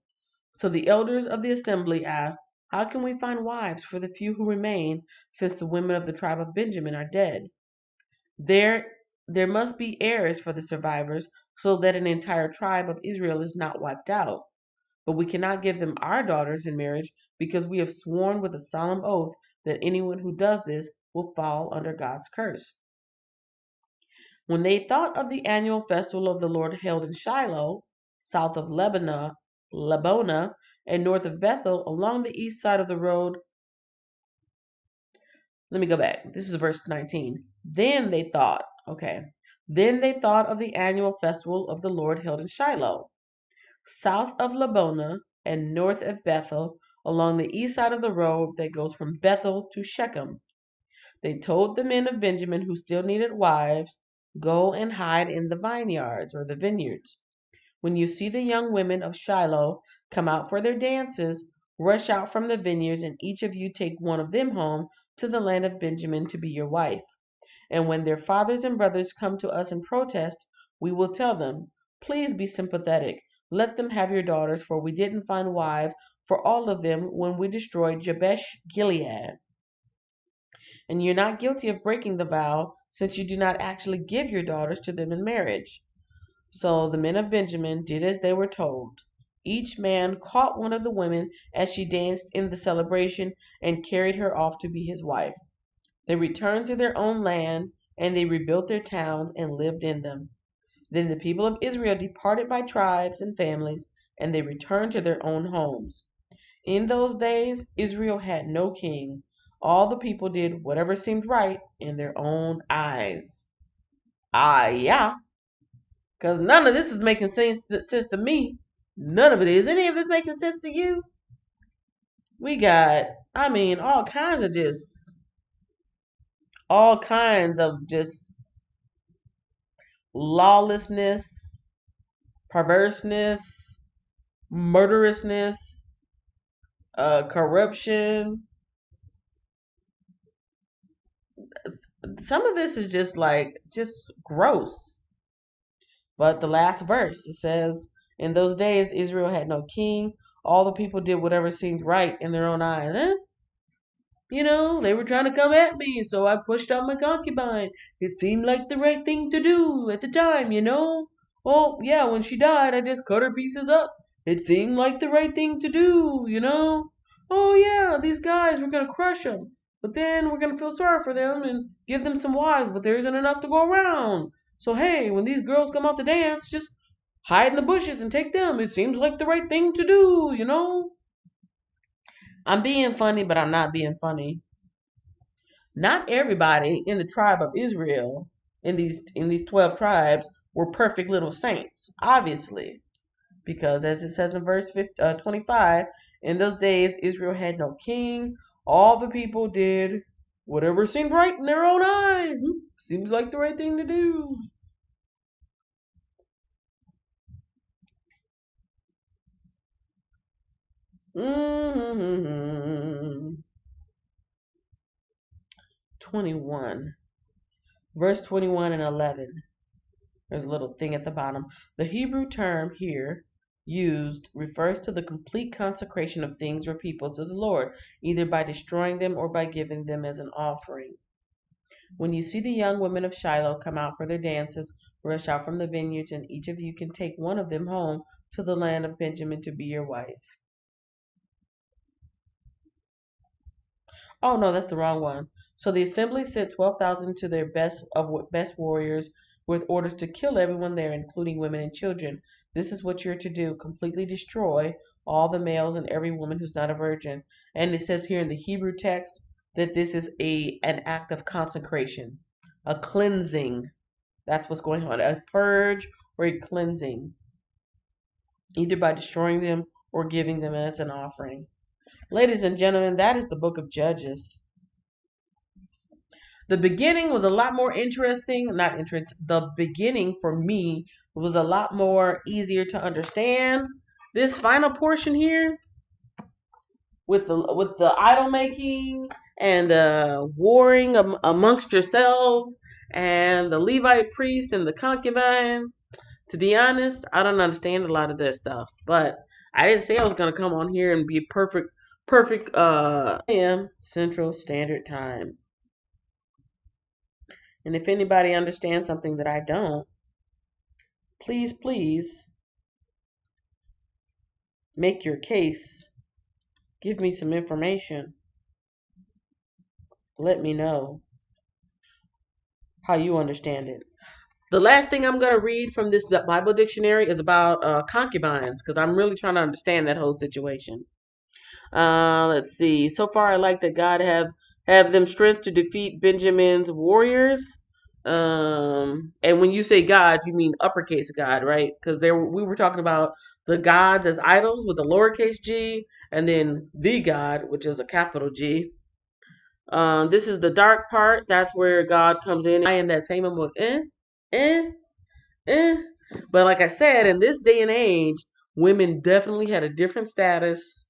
So the elders of the assembly asked, "How can we find wives for the few who remain, since the women of the tribe of Benjamin are dead? There, there must be heirs for the survivors, so that an entire tribe of Israel is not wiped out. But we cannot give them our daughters in marriage because we have sworn with a solemn oath that anyone who does this will fall under God's curse." When they thought of the annual festival of the Lord held in Shiloh, south of Lebona, and north of Bethel, along the east side of the road. Let me go back. This is verse 19. Then they thought of the annual festival of the Lord held in Shiloh, south of Lebona and north of Bethel, along the east side of the road that goes from Bethel to Shechem. They told the men of Benjamin who still needed wives, "Go and hide in the vineyards," or the vineyards. "When you see the young women of Shiloh come out for their dances, rush out from the vineyards, and each of you take one of them home to the land of Benjamin to be your wife. And when their fathers and brothers come to us and protest, we will tell them, 'Please be sympathetic. Let them have your daughters, for we didn't find wives for all of them when we destroyed Jabesh Gilead.' And you're not guilty of breaking the vow, since you do not actually give your daughters to them in marriage." So the men of Benjamin did as they were told. Each man caught one of the women as she danced in the celebration and carried her off to be his wife. They returned to their own land, and they rebuilt their towns and lived in them. Then the people of Israel departed by tribes and families, and they returned to their own homes. In those days, Israel had no king. All the people did whatever seemed right in their own eyes. Ah, yeah, because none of this is making sense to me. None of it is. Any of this making sense to you? We got, all kinds of just lawlessness, perverseness, murderousness, corruption. Some of this is just gross. But the last verse, it says, "In those days Israel had no king. All the people did whatever seemed right in their own eyes." They were trying to come at me, so I pushed out my concubine. It seemed like the right thing to do at the time. Oh, yeah, when she died, I just cut her pieces up. It seemed like the right thing to do. Oh, yeah, these guys, we're going to crush them. But then we're going to feel sorry for them and give them some wives, but there isn't enough to go around. So, hey, when these girls come out to dance, just hide in the bushes and take them. It seems like the right thing to do. I'm being funny, but I'm not being funny. Not everybody in the tribe of Israel, in these 12 tribes, were perfect little saints, obviously. Because as it says in verse 25, in those days Israel had no king. All the people did whatever seemed right in their own eyes. Seems like the right thing to do. Mm-hmm. 21. Verse 21 and 11. There's a little thing at the bottom. The Hebrew term here used refers to the complete consecration of things or people to the Lord, either by destroying them or by giving them as an offering. When you see the young women of Shiloh come out for their dances, rush out from the vineyards, and each of you can take one of them home to the land of Benjamin to be your wife. Oh no, that's the wrong one. So the assembly sent 12,000 to their best warriors with orders to kill everyone there, including women and children. This is what you're to do: completely destroy all the males and every woman who's not a virgin. And it says here in the Hebrew text that this is an act of consecration, a cleansing. That's what's going on, a purge or a cleansing, either by destroying them or giving them as an offering. Ladies and gentlemen, that is the book of Judges. The beginning was a lot more interesting. Not interesting. The beginning for me was a lot more easier to understand. This final portion here, with the idol making and the warring amongst yourselves, and the Levite priest and the concubine. To be honest, I don't understand a lot of that stuff. But I didn't say I was gonna come on here and be perfect. A.M. Central Standard Time. And if anybody understands something that I don't, please make your case. Give me some information. Let me know how you understand it. The last thing I'm going to read from this Bible dictionary is about concubines, because I'm really trying to understand that whole situation. Let's see. So far, I like that God have them strength to defeat Benjamin's warriors. And when you say God, you mean uppercase God, right? Because we were talking about the gods as idols with a lowercase g, and then the God, which is a capital G. This is the dark part. That's where God comes in. I am that same emotion. Eh. But like I said, in this day and age, women definitely had a different status,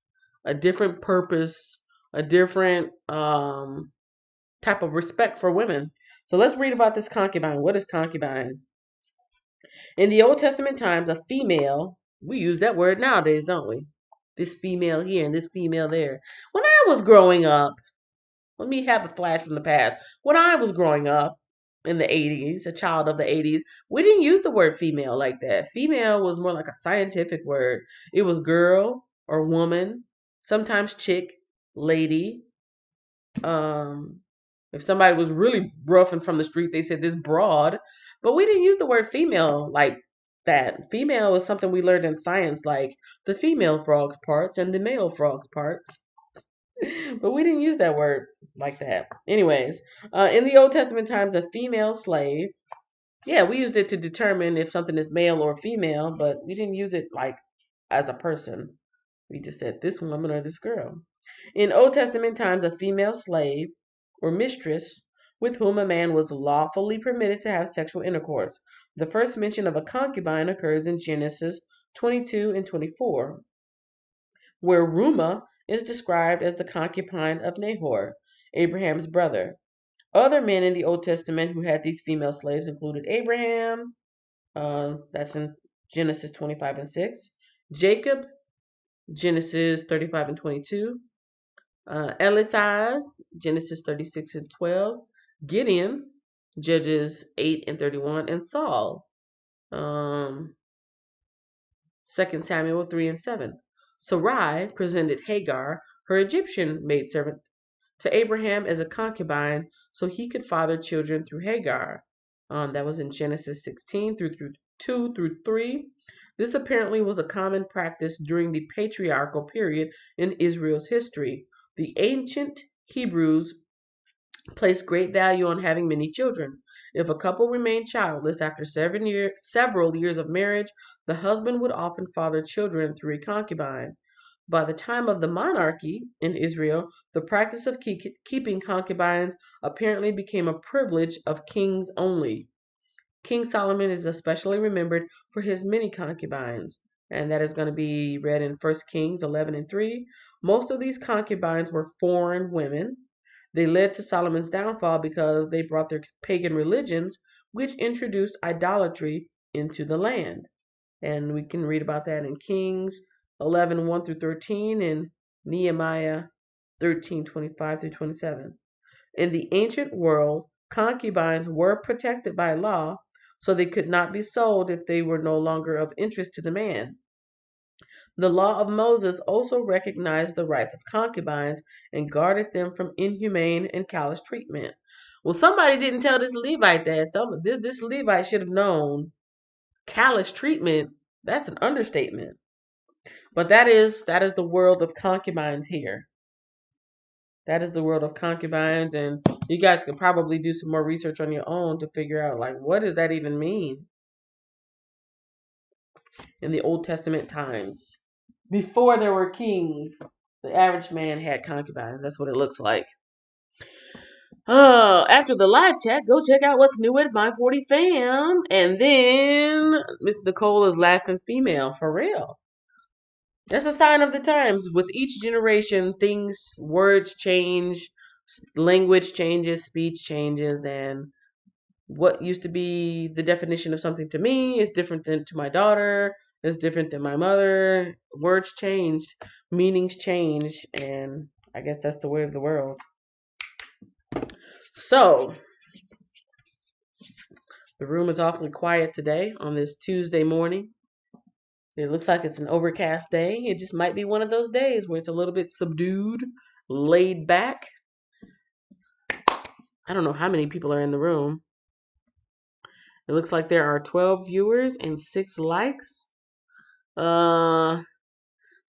a different purpose, a different type of respect for women. So let's read about this concubine. What is concubine? In the Old Testament times, a female, we use that word nowadays, don't we? This female here and this female there. When I was growing up, let me have a flash from the past. When I was growing up in the 80s, a child of the 80s, we didn't use the word female like that. Female was more like a scientific word. It was girl or woman, sometimes chick, lady. If somebody was really rough and from the street, they said this broad. But we didn't use the word female like that. Female is something we learned in science, like the female frog's parts and the male frog's parts. But we didn't use that word like that. Anyways, in the Old Testament times, a female slave, yeah, we used it to determine if something is male or female, but we didn't use it like as a person. We just said this woman or this girl. In Old Testament times, a female slave or mistress with whom a man was lawfully permitted to have sexual intercourse. The first mention of a concubine occurs in Genesis 22 and 24, where Ruma is described as the concubine of Nahor, Abraham's brother. Other men in the Old Testament who had these female slaves included Abraham, that's in Genesis 25 and 6, Jacob, Genesis 35 and 22, Eliphaz, Genesis 36 and 12, Gideon, Judges 8 and 31, and Saul, 2 Samuel 3 and 7. Sarai presented Hagar, her Egyptian maidservant, to Abraham as a concubine so he could father children through Hagar. That was in Genesis 16 through 2 through 3. This apparently was a common practice during the patriarchal period in Israel's history. The ancient Hebrews placed great value on having many children. If a couple remained childless after several years of marriage, the husband would often father children through a concubine. By the time of the monarchy in Israel, the practice of keeping concubines apparently became a privilege of kings only. King Solomon is especially remembered for his many concubines, and that is going to be read in 1 Kings 11:3. Most of these concubines were foreign women. They led to Solomon's downfall because they brought their pagan religions, which introduced idolatry into the land. And we can read about that in Kings 11:1 through 13 and Nehemiah 13:25 through 27. In the ancient world, concubines were protected by law, so they could not be sold if they were no longer of interest to the man. The law of Moses also recognized the rights of concubines and guarded them from inhumane and callous treatment. Well, somebody didn't tell this Levite that. This Levite should have known. Callous treatment, that's an understatement. But that is the world of concubines here. That is the world of concubines, and you guys can probably do some more research on your own to figure out, like, what does that even mean in the Old Testament times? Before there were kings, the average man had concubines. That's what it looks like. After the live chat, go check out what's new at My 40 Fam. And then Miss Nicole is laughing female, for real. That's a sign of the times. With each generation, words change, language changes, speech changes, and what used to be the definition of something to me is different than to my daughter, is different than my mother. Words changed, meanings change, and I guess that's the way of the world. So, the room is awfully quiet today on this Tuesday morning. It looks like it's an overcast day. It just might be one of those days where it's a little bit subdued, laid back. I don't know how many people are in the room. It looks like there are 12 viewers and 6 likes. So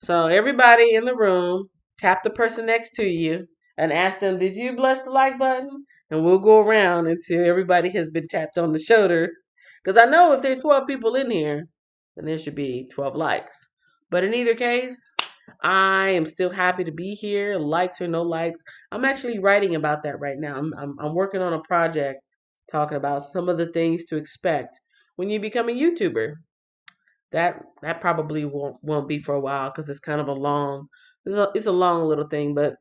everybody in the room, tap the person next to you and ask them, did you bless the like button? And we'll go around until everybody has been tapped on the shoulder. Because I know if there's 12 people in here, then there should be 12 likes. But in either case, I am still happy to be here, likes or no likes. I'm actually writing about that right now. I'm working on a project talking about some of the things to expect when you become a YouTuber. That probably won't be for a while because it's kind of it's a long little thing, but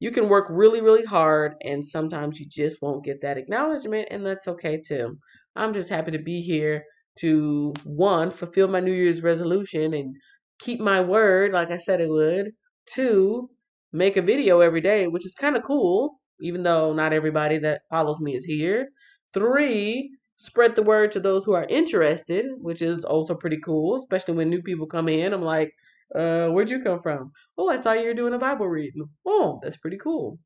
you can work really, really hard and sometimes you just won't get that acknowledgement, and that's okay too. I'm just happy to be here to, one, fulfill my New Year's resolution and keep my word like I said it would. Two, make a video every day, which is kind of cool, even though not everybody that follows me is here. Three, spread the word to those who are interested, which is also pretty cool, especially when new people come in. I'm like, where'd you come from? Oh, I saw you were doing a Bible reading. Oh, that's pretty cool.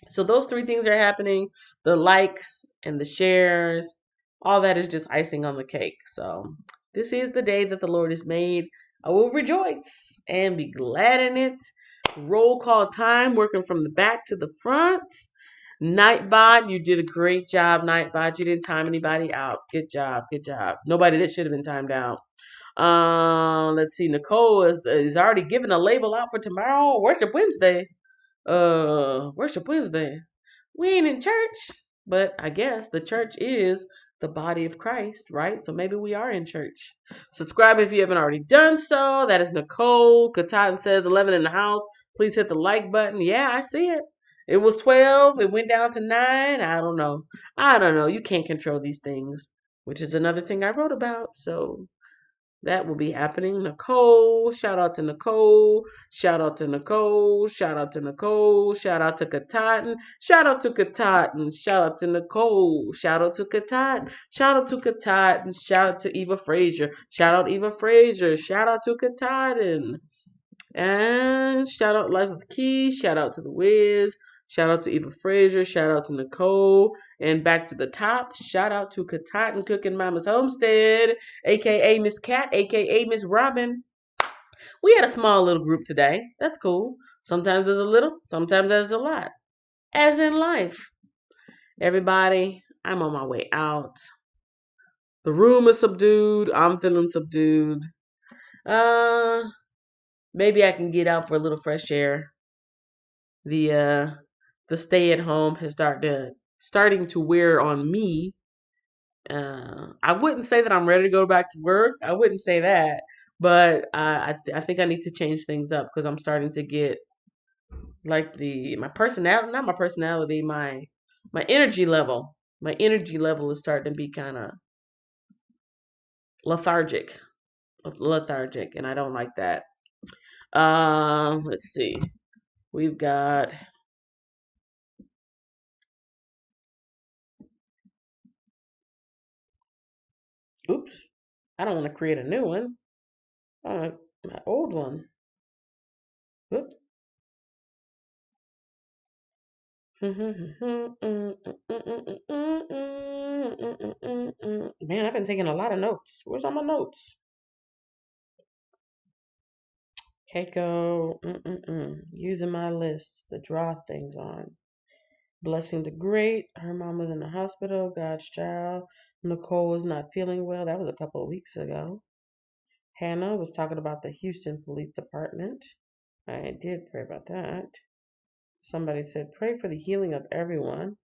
So those 3 things are happening. The likes and the shares, all that is just icing on the cake. So this is the day that the Lord has made. I will rejoice and be glad in it. Roll call time, working from the back to the front. Nightbot, you did a great job, Nightbot. You didn't time anybody out. Good job, good job. Nobody that should have been timed out. Let's see. Nicole is already giving a label out for tomorrow. Worship Wednesday. Worship Wednesday. We ain't in church, but I guess the church is the body of Christ, right? So maybe we are in church. Subscribe if you haven't already done so. That is Nicole. Katan says 11 in the house. Please hit the like button. Yeah, I see it. It was 12. It went down to 9. I don't know. You can't control these things, which is another thing I wrote about. So that will be happening. Nicole, shout out to Nicole, shout out to Nicole, shout out to Nicole, shout out to Katatin, shout out to Katatin, shout out to Nicole, shout out to Katatin, shout out to Katatin, shout out to Eva Frazier, shout out Eva Frazier, shout out to Katatin, and shout out Life of Key, shout out to The Wiz, shout out to Eva Frazier, shout out to Nicole, and back to the top, shout out to Katatin Cooking Mama's Homestead, aka Miss Cat, aka Miss Robin. We had a small little group today. That's cool. Sometimes there's a little, sometimes there's a lot. As in life. Everybody, I'm on my way out. The room is subdued. I'm feeling subdued. Maybe I can get out for a little fresh air. The stay at home has starting to wear on me. I wouldn't say that I'm ready to go back to work. I wouldn't say that, but I think I need to change things up because I'm starting to get like my personality, not my personality, my energy level. My energy level is starting to be kind of lethargic, and I don't like that. Let's see. We've got. Oops. I don't want to create a new one. I want my old one. Oops. Man, I've been taking a lot of notes. Where's all my notes? Keiko. Using my list to draw things on. Blessing the Great. Her mom was in the hospital. God's child. Nicole was not feeling well. That was a couple of weeks ago. Hannah was talking about the Houston Police Department. I did pray about that. Somebody said, pray for the healing of everyone.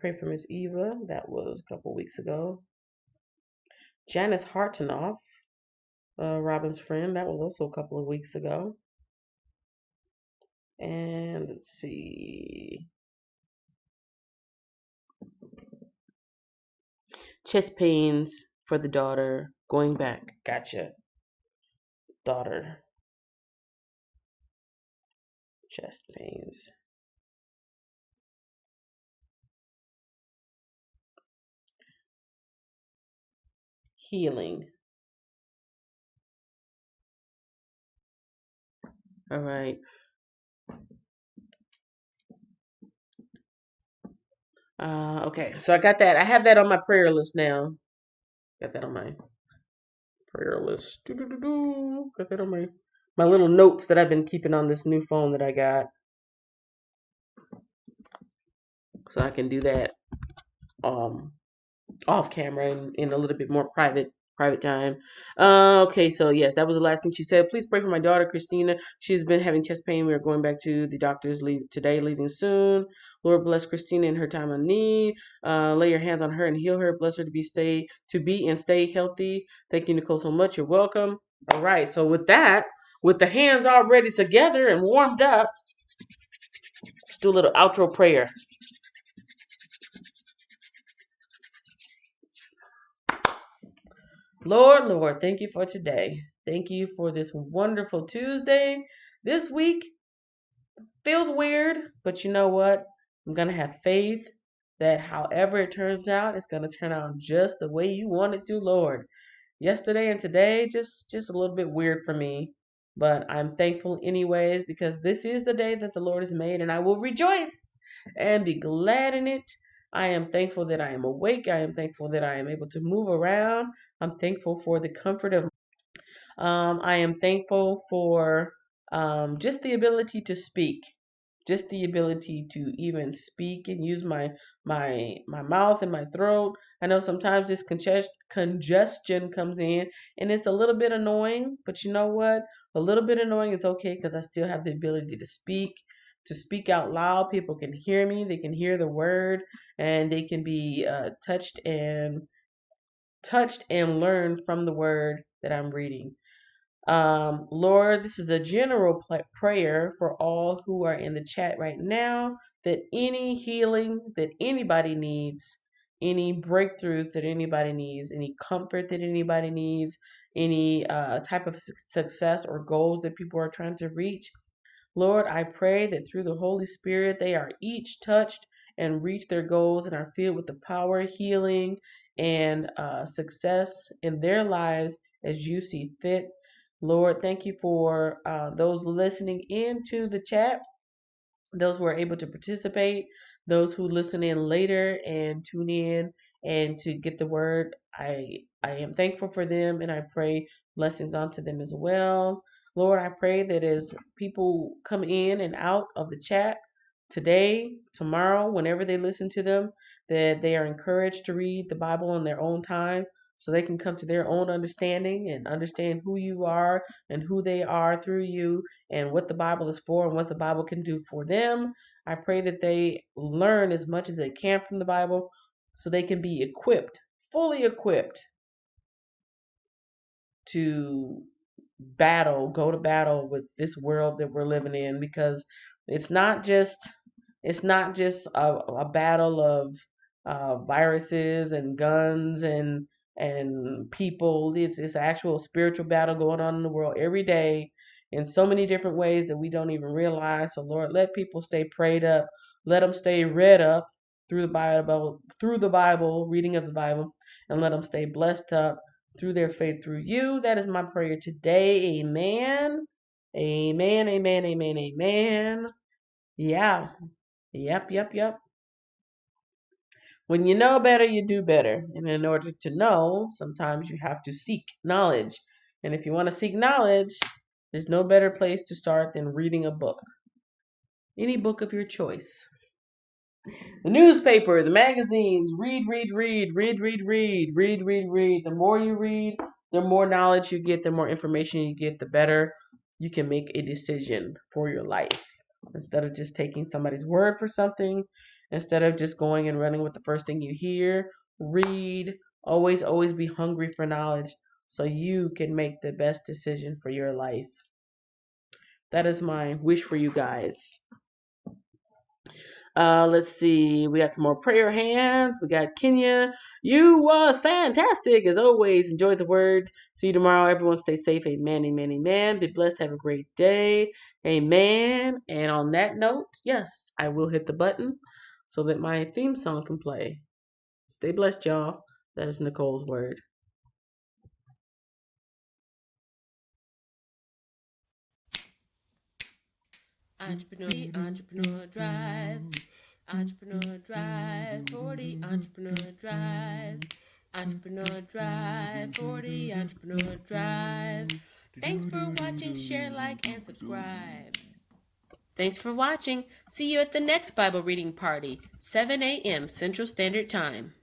Pray for Miss Eva. That was a couple weeks ago. Janice Hartonoff, Robin's friend. That was also a couple of weeks ago. And let's see. Chest pains for the daughter. Going back. Gotcha. Daughter. Chest pains. Healing. All right. Okay, so I got that. I have that on my prayer list now. Got that on my prayer list. Got that on my little notes that I've been keeping on this new phone that I got. So I can do that off camera and in a little bit more private time. Okay, so yes, that was the last thing she said. Please pray for my daughter Christina. She's been having chest pain. We are going back to the doctors today, leaving soon. Lord bless Christina in her time of need. Lay your hands on her and heal her. Bless her to be and stay healthy. Thank you, Nicole, so much. You're welcome. All right, so with that, with the hands already together and warmed up, let's do a little outro prayer. Lord, thank you for today. Thank you for this wonderful Tuesday. This week feels weird, but you know what? I'm going to have faith that however it turns out, it's going to turn out just the way you want it to, Lord. Yesterday and today, just a little bit weird for me, but I'm thankful anyways because this is the day that the Lord has made and I will rejoice and be glad in it. I am thankful that I am awake. I am thankful that I am able to move around. I'm thankful for the comfort of I am thankful for just the ability to speak, just the ability to even speak and use my mouth and my throat. I know sometimes this congestion comes in and it's a little bit annoying, but you know what? A little bit annoying is okay because I still have the ability to speak out loud. People can hear me, they can hear the word, and they can be touched and learn from the word that I'm reading. Lord, this is a general prayer for all who are in the chat right now that any healing that anybody needs, any breakthroughs that anybody needs, any comfort that anybody needs, any type of success or goals that people are trying to reach, Lord, I pray that through the Holy Spirit, they are each touched and reach their goals and are filled with the power, healing, and success in their lives as you see fit. Lord, thank you for those listening in to the chat, those who are able to participate, those who listen in later and tune in and to get the word. I am thankful for them and I pray blessings onto them as well. Lord, I pray that as people come in and out of the chat today, tomorrow, whenever they listen to them, that they are encouraged to read the Bible in their own time so they can come to their own understanding and understand who you are and who they are through you and what the Bible is for and what the Bible can do for them. I pray that they learn as much as they can from the Bible so they can be equipped, fully equipped to go to battle with this world that we're living in, because it's not just a battle of viruses and guns and people. It's an actual spiritual battle going on in the world every day in so many different ways that we don't even realize. So Lord, let people stay prayed up, let them stay read up through the Bible, reading of the Bible, and let them stay blessed up through their faith through you. That is my prayer today. Amen. Amen. Amen. Amen. Amen. Yeah. Yep. When you know better, you do better. And in order to know, sometimes you have to seek knowledge. And if you want to seek knowledge, there's no better place to start than reading a book. Any book of your choice. The newspaper, the magazines, read. The more you read, the more knowledge you get, the more information you get, the better you can make a decision for your life. Instead of just taking somebody's word for something, instead of just going and running with the first thing you hear, read. Always be hungry for knowledge so you can make the best decision for your life. That is my wish for you guys. Let's see. We got some more prayer hands. We got Kenya. You was fantastic as always. Enjoy the word. See you tomorrow. Everyone stay safe. Amen. Amen. Amen. Be blessed. Have a great day. Amen. And on that note, yes, I will hit the button so that my theme song can play. Stay blessed, y'all. That is Nicole's word. Entrepreneur drive. Entrepreneur drive. 40 entrepreneur drive. Entrepreneur drive. 40 entrepreneur drive. Thanks for watching. Share, like, and subscribe. Thanks for watching. See you at the next Bible reading party, 7 a.m. Central Standard Time.